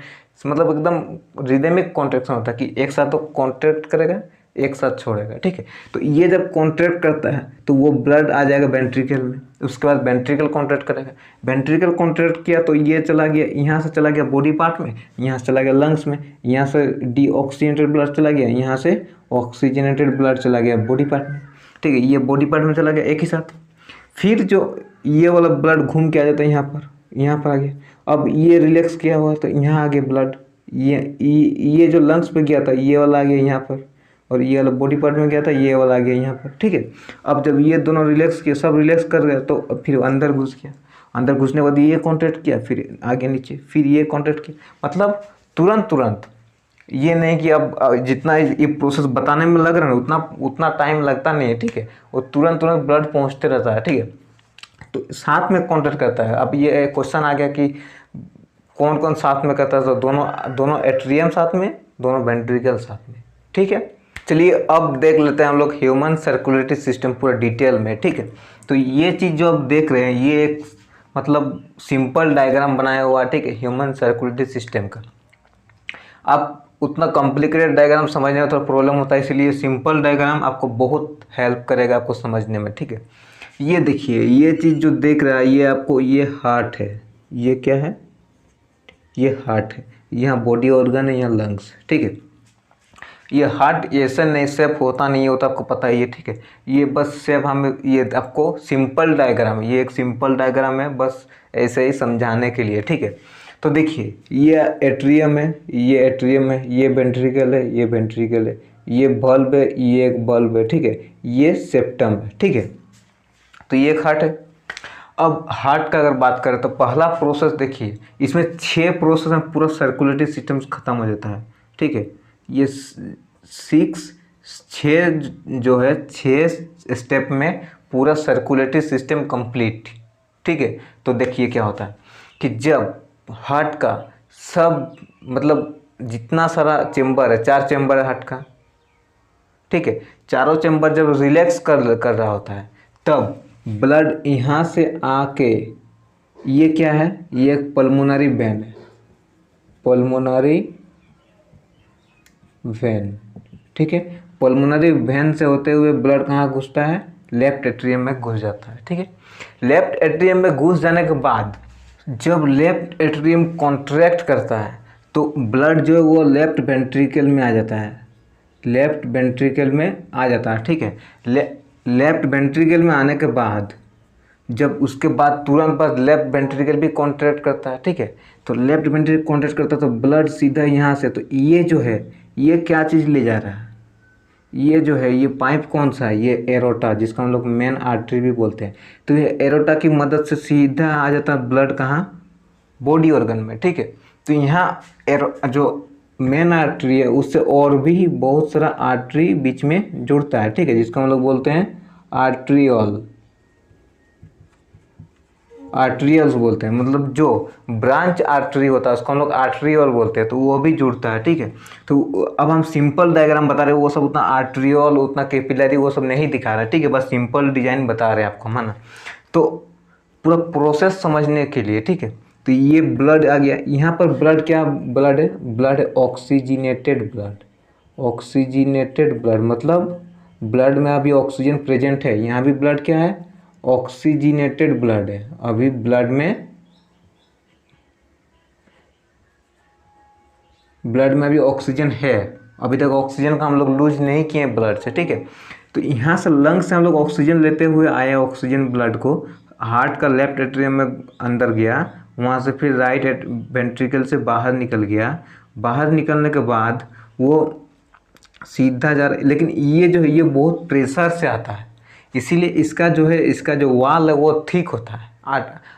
मतलब एकदम रिदेमिक कॉन्ट्रैक्शन होता है कि एक साथ तो कॉन्ट्रैक्ट करेगा, एक साथ छोड़ेगा, ठीक है। तो ये जब कॉन्ट्रैक्ट करता है तो वो ब्लड आ जाएगा वेंट्रिकल में, उसके बाद वेंट्रिकल कॉन्ट्रैक्ट करेगा, वेंट्रिकल कॉन्ट्रैक्ट किया तो ये चला गया, यहाँ से चला गया बॉडी पार्ट में, यहाँ से चला गया लंग्स में, यहाँ से डीऑक्सीजनेटेड ब्लड चला गया, यहाँ से ऑक्सीजनेटेड ब्लड चला गया बॉडी पार्ट में, ठीक है। ये बॉडी पार्ट में चला गया एक ही साथ। फिर जो ये वाला ब्लड घूम के आ जाता है यहाँ पर आ गया। अब ये रिलैक्स किया हुआ है तो यहाँ आ गया ब्लड, ये जो लंग्स पे गया था ये वाला आ गया यहाँ पर, और ये वाला बॉडी पार्ट में गया था ये वाला आ गया यहाँ पर, ठीक है। अब जब ये दोनों रिलैक्स किए, सब रिलैक्स कर गए तो फिर अंदर घुस गया, अंदर घुसने के बाद ये कॉन्ट्रैक्ट किया, फिर आगे नीचे, फिर ये कॉन्ट्रैक्ट किया, मतलब तुरंत। ये नहीं कि अब जितना ये प्रोसेस बताने में लग रहा है उतना टाइम लगता नहीं है, ठीक है। वो तुरंत ब्लड पहुँचते रहता है, ठीक है। तो साथ में कॉन्ट्रैक्ट करता है। अब ये क्वेश्चन आ गया कि कौन कौन साथ में करता है, तो दोनों एट्रियम साथ में, दोनों वेंट्रिकल साथ में, ठीक है। चलिए अब देख लेते हैं हम लोग ह्यूमन सर्कुलेटरी सिस्टम पूरा डिटेल में, ठीक है। तो ये चीज़ जो आप देख रहे हैं ये एक मतलब सिंपल डायग्राम बनाया हुआ है, ठीक है, ह्यूमन सर्कुलेटरी सिस्टम का। आप उतना कॉम्प्लिकेटेड डायग्राम समझने में थोड़ा प्रॉब्लम होता है, इसलिए सिंपल डायग्राम आपको बहुत हेल्प करेगा आपको समझने में, ठीक है। ये देखिए, ये चीज़ जो देख रहा है ये आपको, ये हार्ट है, ये क्या है, ये हार्ट है, यहाँ बॉडी ऑर्गन है, यहाँ लंग्स, ठीक है। ये हार्ट ऐसे नहीं शेप होता नहीं होता, आपको पता ही है, ठीक है। ये बस शेप हमें, ये आपको सिंपल डायग्राम है, ये एक सिंपल डायग्राम है, बस ऐसे ही समझाने के लिए, ठीक है। तो देखिए ये एट्रियम है, ये एट्रियम है, ये वेंट्रिकल है, ये वेंट्रिकल है, ये बल्ब है, ये एक बल्ब है, ठीक है, ये सेप्टम है, ठीक है। तो ये एक हार्ट है। अब हार्ट का अगर बात करें तो पहला प्रोसेस देखिए, इसमें 6 प्रोसेस में पूरा सर्कुलेटरी सिस्टम खत्म हो जाता है, ठीक है। ये 6 जो है 6 स्टेप में पूरा सर्कुलेटरी सिस्टम कंप्लीट, ठीक है। तो देखिए क्या होता है कि जब हार्ट का सब मतलब जितना सारा चेम्बर है, 4 चेम्बर है हार्ट का, ठीक है, चारों चेम्बर जब रिलैक्स कर रहा होता है तब ब्लड यहाँ से आके, ये क्या है, ये एक पल्मोनरी वेन है, पल्मोनरी वेन, ठीक है। पल्मोनरी वेन से होते हुए ब्लड कहाँ घुसता है, लेफ्ट एट्रियम में घुस जाता है, ठीक है। लेफ्ट एट्रियम में घुस जाने के बाद जब लेफ्ट एट्रियम कॉन्ट्रैक्ट करता है तो ब्लड जो है वो लेफ्ट वेंट्रिकल में आ जाता है, लेफ्ट वेंट्रिकल में आ जाता है, ठीक है। लेफ्ट वेंट्रिकल में आने के बाद जब उसके बाद तुरंत बाद लेफ्ट वेंट्रिकल भी कॉन्ट्रैक्ट करता है, ठीक है। तो लेफ्ट वेंट्रिकल कॉन्ट्रैक्ट करता है तो ब्लड सीधा यहाँ से, तो ये जो है ये क्या चीज़ ले जा रहा है, ये जो है ये पाइप कौन सा है, ये एरोटा, जिसको हम लोग मेन आर्टरी भी बोलते हैं। तो ये एरोटा की मदद से सीधा आ जाता है ब्लड कहाँ, बॉडी ऑर्गन में, ठीक है। तो यहाँ जो मेन आर्टरी है उससे और भी बहुत सारा आर्टरी बीच में जुड़ता है, ठीक है, जिसको हम लोग बोलते हैं आर्ट्रियोल, आर्ट्रियल्स बोलते हैं, मतलब जो ब्रांच आर्टरी होता है उसको हम लोग आर्ट्रियोल बोलते हैं, तो वो भी जुड़ता है, ठीक है। तो अब हम सिंपल डायग्राम बता रहे हैं, वो सब उतना आर्ट्रियोल उतना कैपिलरी वो सब नहीं दिखा रहा है, ठीक है, बस सिंपल डिजाइन बता रहे हैं आपको, है ना। तो पूरा प्रोसेस समझने के लिए, ठीक है। तो ये ब्लड आ गया, यहाँ पर ब्लड क्या ब्लड है, ब्लड है ऑक्सीजनेटेड ब्लड, ऑक्सीजनेटेड ब्लड मतलब ब्लड में अभी ऑक्सीजन प्रेजेंट है, यहाँ भी ब्लड क्या है, ऑक्सीजनेटेड ब्लड है, अभी ब्लड में अभी ऑक्सीजन है, अभी तक ऑक्सीजन का हम लोग लूज नहीं किए ब्लड से, ठीक है। तो यहाँ से लंग से हम लोग ऑक्सीजन लेते हुए आए, ऑक्सीजन ब्लड को हार्ट का लेफ्ट एट्रियम में अंदर गया, वहाँ से फिर राइट वेंट्रिकल से बाहर निकल गया, बाहर निकलने के बाद वो सीधा जा रहा है, लेकिन ये जो है ये बहुत प्रेशर से आता है, इसीलिए इसका जो है, इसका जो वाल है वो ठीक होता है,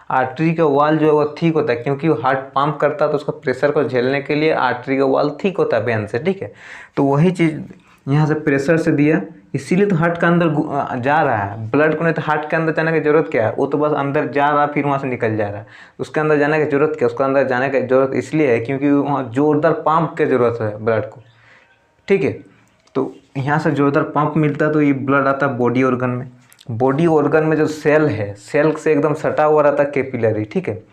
आर्टरी का वाल जो है वो ठीक होता है, क्योंकि वो हार्ट पंप करता है तो उसका प्रेशर को झेलने के लिए आर्टरी का वाल ठीक होता है वेन से, ठीक है। तो वही चीज़ यहाँ से प्रेशर से दिया, इसीलिए तो हार्ट का अंदर जा रहा है ब्लड को, नहीं तो हार्ट के अंदर जाने की ज़रूरत क्या है, वो तो बस अंदर जा रहा है फिर वहाँ से निकल जा रहा है, उसके अंदर जाने की ज़रूरत क्या, उसके अंदर जाने की ज़रूरत इसलिए है क्योंकि वहाँ जोरदार पंप की ज़रूरत है ब्लड को, ठीक है। तो यहाँ से जोरदार पंप मिलता है तो ये ब्लड आता है बॉडी ऑर्गन में, बॉडी ऑर्गन में जो सेल है, सेल से एकदम सटा हुआ रहता है कैपिलरी, ठीक है।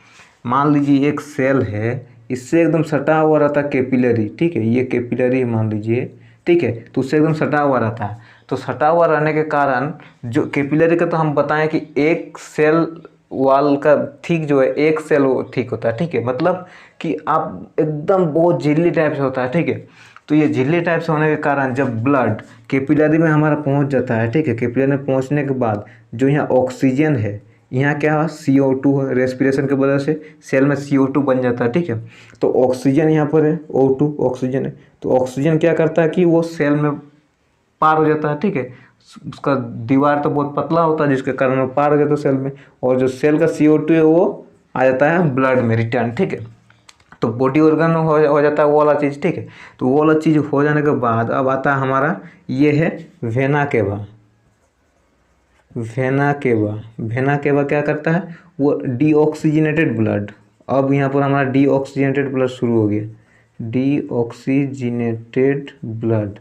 मान लीजिए एक सेल है, इससे एकदम सटा हुआ रहता है कैपिलरी, ठीक है। ये कैपिलरी मान लीजिए, ठीक है, तो उससे एकदम सटा हुआ रहता है। तो सटा हुआ रहने के कारण जो कैपिलरी का, तो हम बताएं कि एक सेल वाल का ठीक जो है, एक सेल वो ठीक होता है, ठीक है। मतलब कि आप एकदम बहुत झिल्ली टाइप से होता है, ठीक है। तो ये झिल्ली टाइप से होने के कारण जब ब्लड कैपिलरी में हमारा पहुंच जाता है, ठीक है, कैपिलरी में पहुंचने के बाद जो यहाँ ऑक्सीजन है, यहाँ क्या है, CO2 है, रेस्पिरेशन की वजह से सेल में CO2 बन जाता है, ठीक है। तो ऑक्सीजन यहाँ पर है, O2 ऑक्सीजन है। तो ऑक्सीजन क्या करता है कि वो सेल में पार हो जाता है, ठीक है। उसका दीवार तो बहुत पतला होता है जिसके कारण वो पार हो जाता है सेल में, और जो सेल का CO2 है वो आ जाता है ब्लड में रिटर्न, ठीक है। तो बॉडी ऑर्गन में हो जाता है वो वाला चीज़, ठीक है। तो वो वाला चीज़ हो जाने के बाद अब आता है हमारा, ये है vena cava. Vena cava, vena cava क्या करता है, वो डीऑक्सीजनेटेड ब्लड, अब यहाँ पर हमारा डीऑक्सीजनेटेड ब्लड शुरू हो गया, डीऑक्सीजनेटेड ब्लड।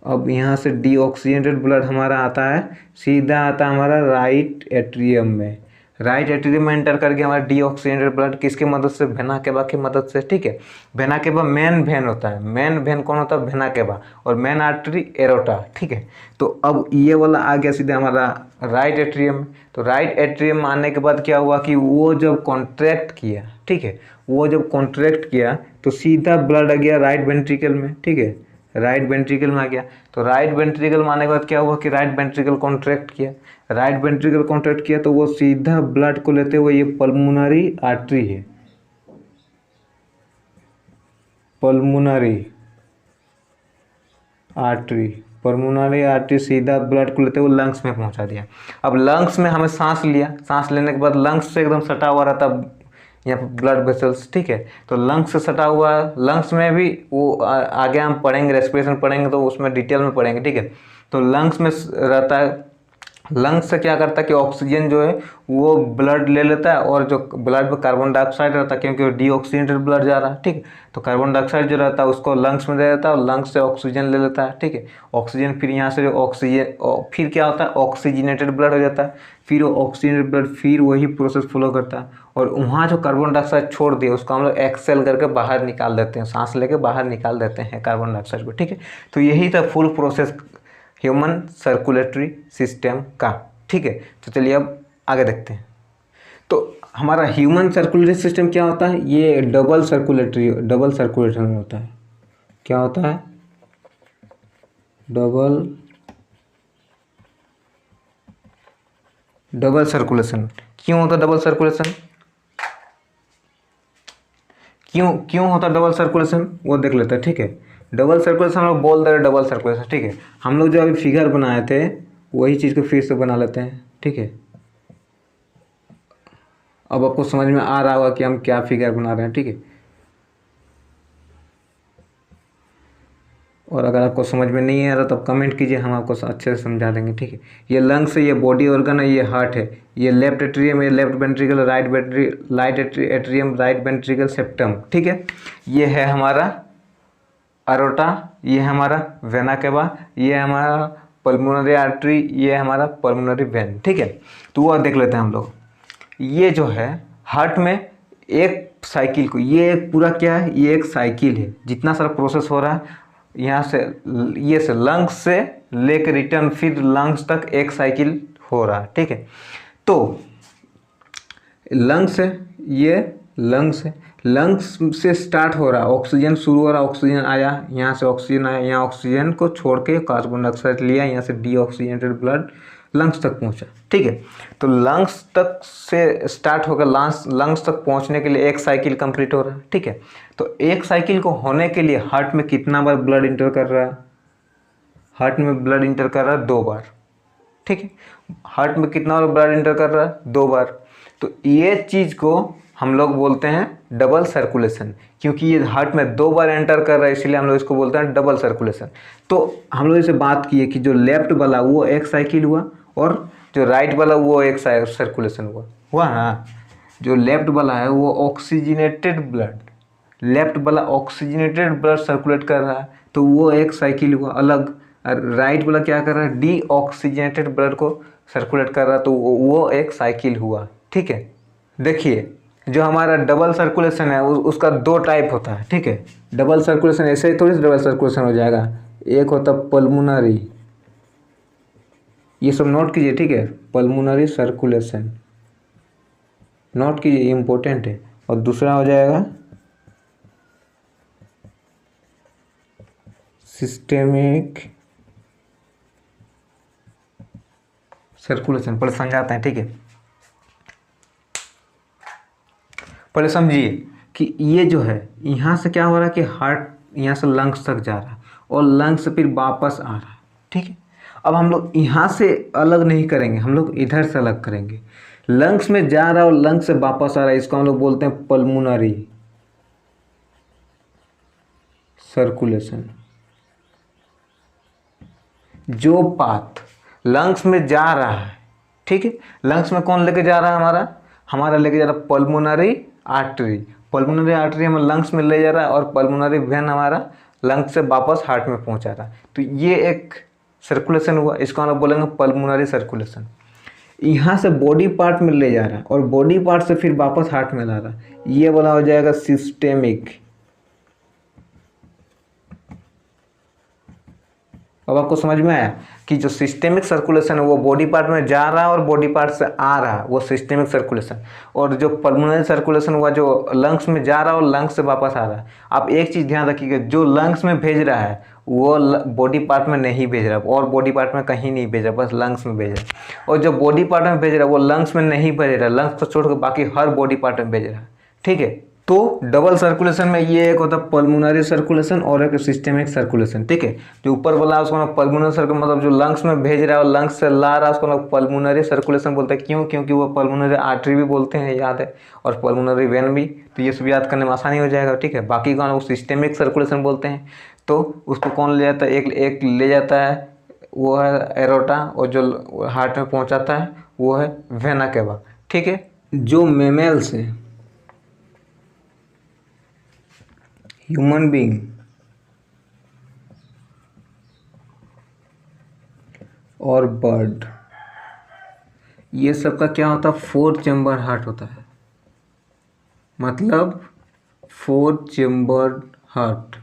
अब यहाँ से डीऑक्सीजनेटेड ब्लड हमारा आता है, सीधा आता है हमारा राइट एट्रियम में। राइट एट्रियम में एंटर करके हमारा डीऑक्सीजनेटेड ब्लड किसकी मदद से, वेना केवा की मदद से, ठीक है। वेना केवा मेन वेन होता है, मेन वेन कौन होता है, वेना केवा, और मेन आर्टरी एरोटा, ठीक है। तो अब ये वाला आ गया सीधा हमारा राइट एट्रियम। तो राइट एट्रियम आने के बाद क्या हुआ कि वो जब कॉन्ट्रैक्ट किया, ठीक है, वो जब कॉन्ट्रैक्ट किया तो सीधा ब्लड आ गया राइट वेंट्रिकल में, ठीक है, राइट वेंट्रिकल में आ गया। तो राइट वेंट्रिकल में आने के बाद क्या हुआ कि राइट वेंट्रिकल कॉन्ट्रैक्ट किया, राइट वेंट्रिकल कॉन्ट्रैक्ट किया तो वो सीधा ब्लड को लेते हुए, ये पल्मोनरी आर्टरी है, पल्मोनरी आर्टरी, पल्मोनरी आर्टरी सीधा ब्लड को लेते हुए लंग्स में पहुंचा दिया। अब लंग्स में हमें सांस लिया, सांस लेने के बाद लंग्स से एकदम सटा हुआ रहता यहाँ पर ब्लड वेसल्स, ठीक है। तो लंग्स से सटा हुआ, लंग्स में भी वो आगे हम पढ़ेंगे, रेस्पिरेशन पढ़ेंगे तो उसमें डिटेल में पढ़ेंगे, ठीक है। तो लंग्स में रहता है, लंग्स से क्या करता है कि ऑक्सीजन जो है वो ब्लड ले लेता है, और जो ब्लड में कार्बन डाइऑक्साइड रहता है, क्योंकि डीऑक्सीजनेटेड ब्लड जा रहा है, ठीक है। तो कार्बन डाइऑक्साइड जो रहता है उसको लंग्स में दे देता है, और लंग्स से ऑक्सीजन ले लेता है, ठीक है। ऑक्सीजन फिर यहाँ से जो ऑक्सीजन, फिर क्या होता है, ऑक्सीजनेटेड ब्लड हो जाता है, फिर वो ऑक्सीजनेटेड ब्लड फिर वही प्रोसेस फॉलो करता है, और वहाँ जो कार्बन डाइऑक्साइड छोड़ दिया उसको हम लोग एक्सेल करके बाहर निकाल देते हैं, सांस लेके बाहर निकाल देते हैं कार्बन डाइऑक्साइड को, ठीक है। तो यही था full process human circulatory system का, ठीक है। तो चलिए अब आगे देखते हैं। तो हमारा ह्यूमन सर्कुलेटरी सिस्टम क्या होता है, ये डबल सर्कुलेशन होता है। क्या होता है, डबल सर्कुलेशन। क्यों होता है डबल सर्कुलेशन, क्यों होता है डबल सर्कुलेशन, वो देख लेते हैं, ठीक है। डबल सर्कुलेशन हम लोग बोल दे रहे डबल सर्कुलेशन, ठीक है। हम लोग जो अभी फिगर बनाए थे वही चीज़ को फिर से बना लेते हैं, ठीक है। अब आपको समझ में आ रहा होगा कि हम क्या फिगर बना रहे हैं, ठीक है। और अगर आपको समझ में नहीं आ रहा तो आप कमेंट कीजिए, हम आपको अच्छे से समझा देंगे, ठीक है। ये लंग्स है, ये बॉडी ऑर्गन है, ये हार्ट है, ये लेफ्ट एट्रियम, ये left ventricle, right atrium, right ventricle, septum, ठीक है। ये है हमारा अरोटा, ये है हमारा वेना केवा, ये है हमारा पल्मोनरी आर्टरी, ये है हमारा पल्मोनरी वेन, ठीक है। तो वो देख लेते हैं हम लोग। ये जो है हार्ट में एक साइकिल को, ये एक पूरा क्या है, ये एक साइकिल है, जितना सारा प्रोसेस हो रहा है यहाँ से, ये से लंग्स से लेकर रिटर्न फिर लंग्स तक एक साइकिल हो रहा है, ठीक है। तो लंग्स है, ये लंग्स है, लंग्स से स्टार्ट हो रहा है, ऑक्सीजन शुरू हो रहा है, ऑक्सीजन आया, यहाँ से ऑक्सीजन आया, यहाँ ऑक्सीजन को छोड़ के कार्बन डाइऑक्साइड लिया, यहाँ से डीऑक्सीजनेटेड ब्लड लंग्स तक पहुँचा, ठीक है। तो लंग्स तक से स्टार्ट होकर लंग्स तक पहुँचने के लिए एक साइकिल कंप्लीट हो रहा है, ठीक है। तो एक साइकिल को होने के लिए हार्ट में कितना बार ब्लड इंटर कर रहा है, हार्ट में ब्लड इंटर कर रहा है 2 बार, ठीक है। हार्ट में कितना बार ब्लड इंटर कर रहा है, 2 बार। तो ये चीज़ को हम लोग बोलते हैं डबल सर्कुलेशन, क्योंकि ये हार्ट में 2 बार एंटर कर रहा है, इसलिए हम लोग इसको बोलते हैं डबल सर्कुलेशन। तो हम लोग इसे बात किए कि जो लेफ्ट वाला वो एक साइकिल हुआ, और जो राइट वाला वो एक सर्कुलेशन हुआ ना। जो लेफ्ट वाला है वो ऑक्सीजनेटेड ब्लड, लेफ्ट वाला ऑक्सीजनेटेड ब्लड सर्कुलेट कर रहा है, तो वो एक साइकिल हुआ अलग। राइट वाला क्या कर रहा है, डीऑक्सीजनेटेड ब्लड को सर्कुलेट कर रहा, तो वो एक साइकिल हुआ। ठीक है, देखिए जो हमारा डबल सर्कुलेशन है उसका दो टाइप होता है। ठीक है, डबल सर्कुलेशन ऐसे ही थोड़ी डबल सर्कुलेशन हो जाएगा। एक होता पल्मोनरी, ये सब नोट कीजिए। ठीक है, पल्मोनरी सर्कुलेशन नोट कीजिए, इम्पोर्टेंट है। और दूसरा हो जाएगा सिस्टेमिक सर्कुलेशन। पहले समझाते हैं। ठीक है, पहले समझिए कि ये जो है यहाँ से क्या हो रहा है कि हार्ट यहाँ से लंग्स तक जा रहा है और लंग्स से फिर वापस आ रहा है। ठीक है, अब हम लोग यहाँ से अलग नहीं करेंगे, हम लोग इधर से अलग करेंगे। लंग्स में जा रहा है और लंग्स से वापस आ रहा है, इसको हम लोग बोलते हैं पल्मोनरी सर्कुलेशन। जो पाथ लंग्स में जा रहा है, ठीक है, लंग्स में कौन लेके जा रहा है, हमारा लेके जा रहा है पल्मोनरी आर्टरी। पल्मोनरी आर्टरी हमें लंग्स में ले जा रहा है और पल्मोनरी वेन हमारा लंग्स से वापस हार्ट में पहुंचा रहा है। तो ये एक सर्कुलेशन हुआ, इसको हम लोग बोलेंगे पल्मोनरी सर्कुलेशन। यहाँ से बॉडी पार्ट में ले जा रहा है और बॉडी पार्ट से फिर वापस हार्ट में ला रहा है, ये वाला हो जाएगा सिस्टेमिक। अब आपको समझ में आया कि जो सिस्टेमिक सर्कुलेशन है वो बॉडी पार्ट में जा रहा है और बॉडी पार्ट से आ रहा है, वो सिस्टेमिक सर्कुलेशन। और जो पल्मोनरी सर्कुलेशन हुआ जो लंग्स में जा रहा है और लंग्स से वापस आ रहा है। आप एक चीज़ ध्यान रखिएगा, जो लंग्स में भेज रहा है वो बॉडी पार्ट में नहीं भेज रहा और बॉडी पार्ट में कहीं नहीं भेज रहा, बस लंग्स में भेज रहा है। और जो बॉडी पार्ट में भेज रहा है वो लंग्स में नहीं भेज रहा, लंग्स को छोड़कर बाकी हर बॉडी पार्ट में भेज रहा है। ठीक है, तो डबल सर्कुलेशन में ये एक होता है पल्मोनरी सर्कुलेशन और एक सिस्टेमिक सर्कुलेशन। ठीक है, जो ऊपर वाला उसको ना पल्मोनरी सर्कुलेशन मतलब जो लंग्स में भेज रहा है और लंग्स से ला रहा है उसको ना पल्मोनरी सर्कुलेशन बोलते हैं। क्यों? क्योंकि वो पल्मोनरी आर्टरी भी बोलते हैं, याद है, और पल्मोनरी वेन भी। तो ये सब याद करने में आसानी हो जाएगा। ठीक है, बाकी का वो सिस्टेमिक सर्कुलेशन बोलते हैं। तो उसको कौन ले जाता है? एक ले जाता है, वो है एरोटा, और जो हार्ट में पहुँचाता है वो है वेना केवा। ठीक है, जो मेमल्स है, ह्यूमन बीइंग और बर्ड, ये सब का क्या होता है? 4 चेम्बर हार्ट होता है। मतलब 4 चेम्बर हार्ट।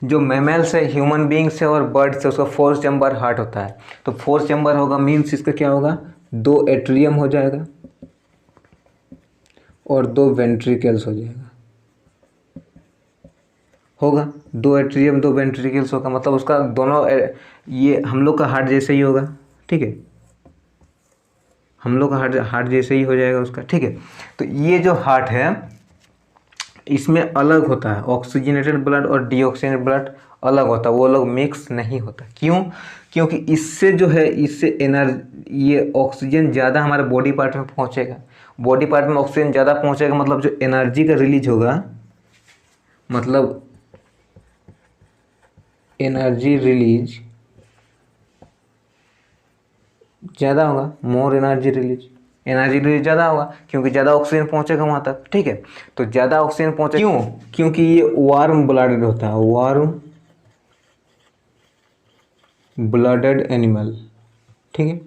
जो मैमल्स है, ह्यूमन बीइंग से और बर्ड से, उसका 4 चेम्बर हार्ट होता है। तो 4 चेम्बर होगा मीन्स इसका क्या होगा? 2 एट्रियम हो जाएगा और 2 वेंट्रिकल्स हो जाएगा। होगा 2 एट्रियम 2 वेंट्रिकल्स होगा, मतलब उसका दोनों ये हम लोग का हार्ट जैसे ही होगा। ठीक है, हम लोग का हार्ट जैसे ही हो जाएगा उसका। ठीक है, तो ये जो हार्ट है इसमें अलग होता है, ऑक्सीजनेटेड ब्लड और डीऑक्सीजनेटेड ब्लड अलग होता है, वो लोग मिक्स नहीं होता। क्यों? क्योंकि इससे जो है, इससे ये ऑक्सीजन ज़्यादा हमारे बॉडी पार्ट में पहुँचेगा। बॉडी पार्ट में ऑक्सीजन ज़्यादा पहुँचेगा मतलब जो एनर्जी का रिलीज होगा, मतलब एनर्जी रिलीज ज़्यादा होगा, मोर एनर्जी रिलीज ज़्यादा होगा क्योंकि ज़्यादा ऑक्सीजन पहुँचेगा वहाँ तक। ठीक है, तो ज़्यादा ऑक्सीजन पहुँचे। क्यों? क्योंकि ये वार्म ब्लडेड होता है, वार्म ब्लडेड एनिमल। ठीक है,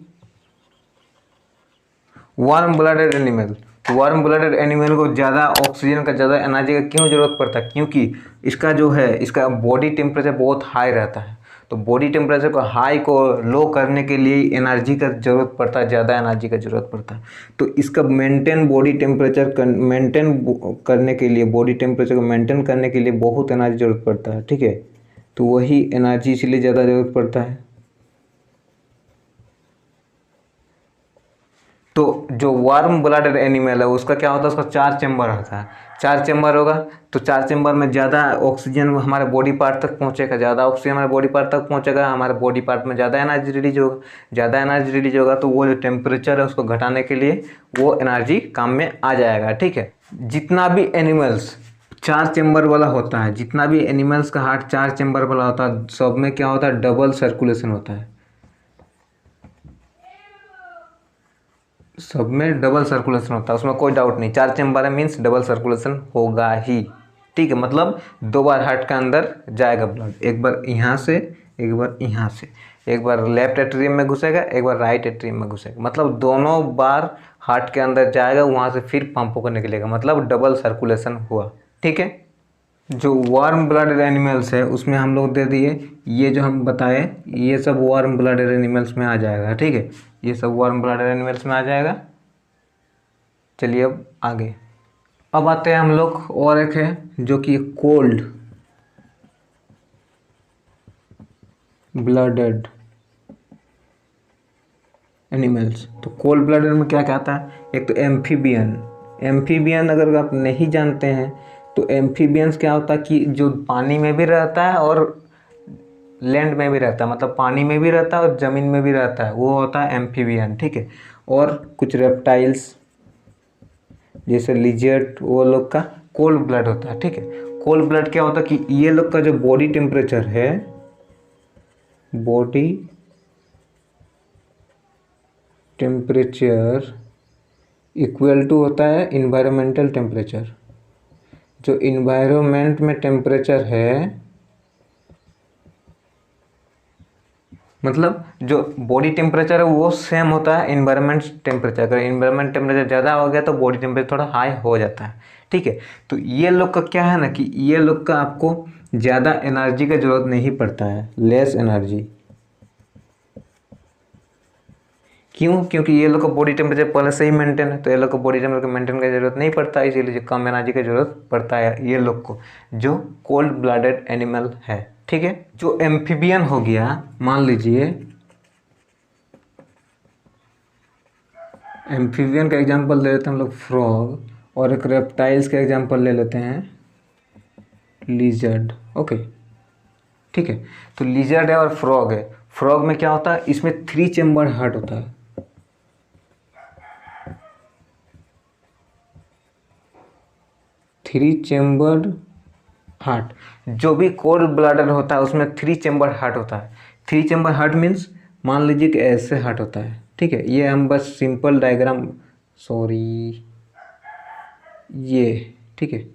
warm blooded animal. Warm blooded animal को ज़्यादा ऑक्सीजन का, ज़्यादा एनर्जी का क्यों ज़रूरत पड़ता है? क्योंकि इसका जो है, इसका बॉडी टेम्परेचर बहुत हाई रहता है। तो बॉडी टेम्परेचर को हाई को लो करने के लिए एनर्जी का ज़रूरत पड़ता है, ज़्यादा एनर्जी का ज़रूरत पड़ता है। तो इसका मेंटेन बॉडी टेम्परेचर मेंटेन करने के लिए, बॉडी टेम्परेचर को मेंटेन करने के लिए बहुत एनर्जी ज़रूरत पड़ता है। ठीक है, तो वही एनर्जी इसलिए ज़्यादा ज़रूरत पड़ता है। तो जो वार्म ब्लडेड एनिमल है उसका क्या होता है? उसका 4 चेम्बर होता है। 4 चेम्बर होगा तो 4 चेम्बर में ज़्यादा ऑक्सीजन हमारे बॉडी पार्ट तक पहुँचेगा, ज़्यादा ऑक्सीजन हमारे बॉडी पार्ट तक पहुँचेगा, हमारे बॉडी पार्ट में ज़्यादा एनर्जी रिलीज होगा। ज़्यादा एनर्जी रिलीज होगा तो वो जो टेम्परेचर है उसको घटाने के लिए वो एनर्जी काम में आ जाएगा। ठीक है, जितना भी एनिमल्स 4 चेम्बर वाला होता है, जितना भी एनिमल्स का हार्ट 4 चेम्बर वाला होता है, सब में क्या होता है? डबल सर्कुलेशन होता है। सब में डबल सर्कुलेशन होता है, उसमें कोई डाउट नहीं। 4 चेम्बर है मीन्स डबल सर्कुलेशन होगा ही। ठीक है, मतलब 2 बार हार्ट के अंदर जाएगा ब्लड, एक बार यहाँ से एक बार यहाँ से। एक बार लेफ्ट एट्रियम में घुसेगा, एक बार राइट एट्रियम में घुसेगा, मतलब दोनों बार हार्ट के अंदर जाएगा, वहाँ से फिर पंप होकर निकलेगा, मतलब डबल सर्कुलेशन हुआ। ठीक है। जो वार्म ब्लडेड एनिमल्स है उसमें हम लोग दे दिए, ये जो हम बताए ये सब वार्म ब्लडेड एनिमल्स में आ जाएगा। ठीक है, ये सब वार्म ब्लडेड एनिमल्स में आ जाएगा। चलिए अब आगे, अब आते हैं हम लोग और एक है जो कि कोल्ड ब्लडेड एनिमल्स। तो कोल्ड ब्लडेड में क्या कहता है, एक तो एम्फीबियन। एम्फीबियन अगर आप नहीं जानते हैं तो एम्फीबियंस क्या होता है कि जो पानी में भी रहता है और लैंड में भी रहता है, मतलब पानी में भी रहता है और ज़मीन में भी रहता है, वो होता है एम्फीबियन। ठीक है। और कुछ रेप्टाइल्स जैसे लिजर्ड, वो लोग का कोल्ड ब्लड होता है। ठीक है। कोल्ड ब्लड क्या होता है कि ये लोग का जो बॉडी टेम्परेचर है, बॉडी टेम्परेचर इक्वल टू होता है इन्वायरमेंटल टेम्परेचर। जो इन्वायरमेंट में टेम्परेचर है, मतलब जो बॉडी टेम्परेचर है वो सेम होता है इन्वायरमेंट टेम्परेचर। अगर इन्वायरमेंट टेम्परेचर ज़्यादा हो गया तो बॉडी टेम्परेचर थोड़ा हाई हो जाता है। ठीक है। तो ये लोग का क्या है ना कि ये लोग का आपको ज़्यादा एनर्जी का ज़रूरत नहीं पड़ता है, लेस एनर्जी। क्यों? क्योंकि ये लोग का बॉडी टेम्परेचर पहले से ही मेंटेन है, तो ये लोग को बॉडी टेम्परेचर मेंटेन की जरूरत नहीं पड़ता, इसीलिए कम एनर्जी की जरूरत पड़ता है ये लोग को, जो कोल्ड ब्लडेड एनिमल है। ठीक है। जो एम्फीबियन हो गया, मान लीजिए एम्फीबियन का एग्जांपल ले लेते हैं हम लोग फ्रॉग, और एक रेप्टाइल्स का एग्जांपल ले लेते हैं लिजर्ड। ओके। ठीक है। तो लिजर्ड है और फ्रॉग है। फ्रॉग में क्या होता है, इसमें 3 चेम्बर हार्ट होता है। Three chambered heart. जो भी कोल्ड ब्लडेड होता है उसमें 3 चेम्बर हार्ट होता है। 3 चेम्बर हार्ट मीन्स मान लीजिए कि ऐसे हार्ट होता है। ठीक है। ये हम बस सिंपल डायग्राम, सॉरी ये, ठीक है,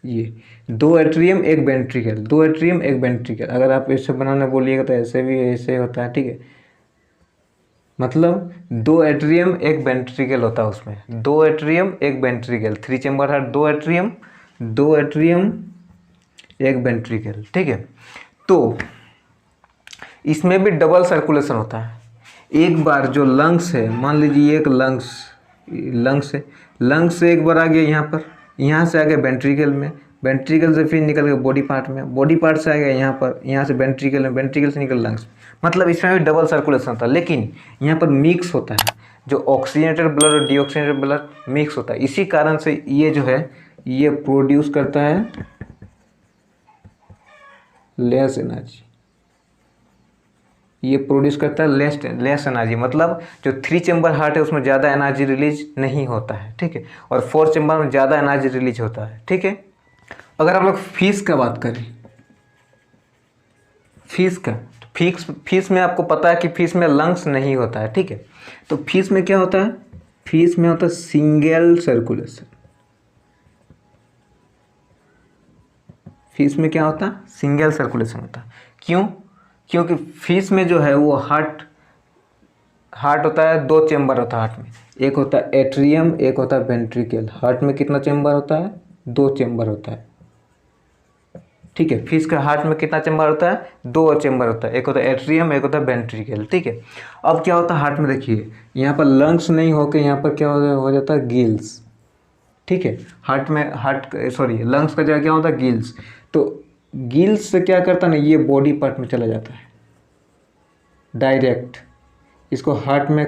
ये 2 एट्रियम 1 वेंट्रिकल, 2 एट्रियम 1 वेंट्रिकल। अगर आप ऐसे बनाना बोलिएगा तो ऐसे भी ऐसे होता है। ठीक है। मतलब 2 एट्रियम 1 वेंट्रिकल होता है उसमें, 2 atrium 1 ventricle, 3 chamber heart, 2 atrium 1 ventricle. ठीक है। तो इसमें भी डबल सर्कुलेशन होता है। एक बार जो लंग्स है, मान लीजिए एक लंग्स है, लंग्स से एक बार आ गया यहाँ पर, यहाँ से आ गया वेंट्रिकल में, वेंट्रिकल से फिर निकल गया बॉडी पार्ट में, बॉडी पार्ट से आ गया यहाँ पर, यहाँ से वेंट्रिकल में, वेंट्रिकल से निकल लंग्स। मतलब इसमें भी डबल सर्कुलेशन होता है, लेकिन यहाँ पर मिक्स होता है, जो ऑक्सीजनेटेड ब्लड और डीऑक्सीजनेटेड ब्लड मिक्स होता है। इसी कारण से ये जो है ये प्रोड्यूस करता है लेस एनर्जी, ये प्रोड्यूस करता है लेस एनर्जी। मतलब जो 3 चेम्बर हार्ट है उसमें ज़्यादा एनर्जी रिलीज नहीं होता है। ठीक है। और 4 चेम्बर में ज़्यादा एनर्जी रिलीज होता है। ठीक है। अगर आप लोग फिश का बात करें, फिश का, फिश में आपको पता है कि फिश में लंग्स नहीं होता है। ठीक है। तो फिश में क्या होता है, फिश में होता है सिंगल सर्कुलेशन। फिश में क्या होता है, सिंगल सर्कुलेशन होता है। क्यों? क्योंकि फिश में जो है वो हार्ट होता है, 2 चेम्बर होता है हार्ट में, एक होता है एट्रियम, एक होता है वेंट्रिकल। हार्ट में कितना चेम्बर होता है, 2 चेम्बर होता है। ठीक है। फिश का हार्ट में कितना चेम्बर होता है, 2 चेम्बर होता है, एक होता है एट्रियम, एक होता है वेंट्रिकल। ठीक है। अब क्या होता है हार्ट में, देखिए यहाँ पर लंग्स नहीं होकर यहाँ पर क्या हो जाता है, गिल्स। ठीक है। लंग्स का जगह क्या होता है, गिल्स। तो गिल्स से क्या करता है ना, ये बॉडी पार्ट में चला जाता है डायरेक्ट, इसको हार्ट में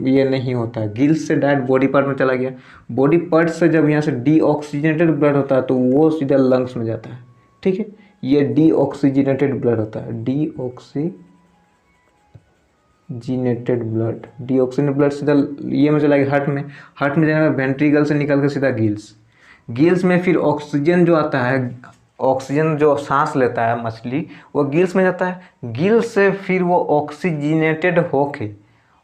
ये नहीं होता है, गिल्स से डायरेक्ट बॉडी पार्ट में चला गया। बॉडी पार्ट से जब यहाँ से डीऑक्सीजनेटेड ब्लड होता है तो वो सीधा लंग्स में जाता है। ठीक है। ये डीऑक्सीजनेटेड ब्लड होता है, डीऑक्सीजनेटेड ब्लड सीधा ये में चला गया हार्ट में जाएगा, वेंट्रिकल से निकल के सीधा गिल्स में फिर ऑक्सीजन जो आता है, ऑक्सीजन जो सांस लेता है मछली, वो गिल्स में जाता है। गिल्स से फिर वो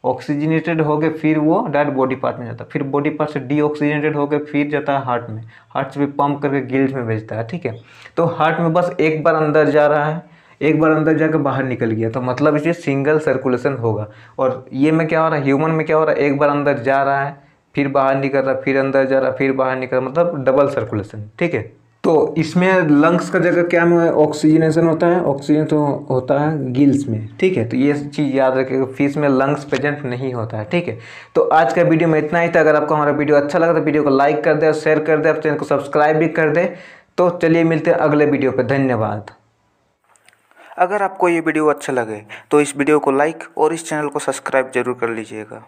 ऑक्सीजनेटेड होके फिर वो डायरेक्ट बॉडी पार्ट में जाता है, फिर बॉडी पार्ट से डीऑक्सीजनेटेड होके फिर जाता है हार्ट में, हार्ट से भी पंप करके गिल्स में भेजता है। ठीक है। तो हार्ट में बस एक बार अंदर जा रहा है, एक बार अंदर जाकर बाहर निकल गया, तो मतलब इसे सिंगल सर्कुलेशन होगा। और ये में क्या हो रहा है, ह्यूमन में क्या हो रहा है, एक बार अंदर जा रहा है, फिर बाहर निकल रहा है, फिर अंदर जा रहा है, फिर बाहर निकल रहा है, मतलब डबल सर्कुलेशन, ठीक है। तो इसमें लंग्स का जगह क्या में ऑक्सीजनेशन होता है, ऑक्सीजन तो होता है गिल्स में, ठीक है। तो ये चीज़ याद रखिएगा, फिश में लंग्स प्रेजेंट नहीं होता है, ठीक है। तो आज का वीडियो में इतना ही था। अगर आपको हमारा वीडियो अच्छा लगा तो वीडियो को लाइक कर दे और शेयर कर दे, आप चैनल को सब्सक्राइब भी कर दे। तो चलिए मिलते हैं अगले वीडियो पर, धन्यवाद। अगर आपको ये वीडियो अच्छा लगे तो इस वीडियो को लाइक और इस चैनल को सब्सक्राइब जरूर कर लीजिएगा।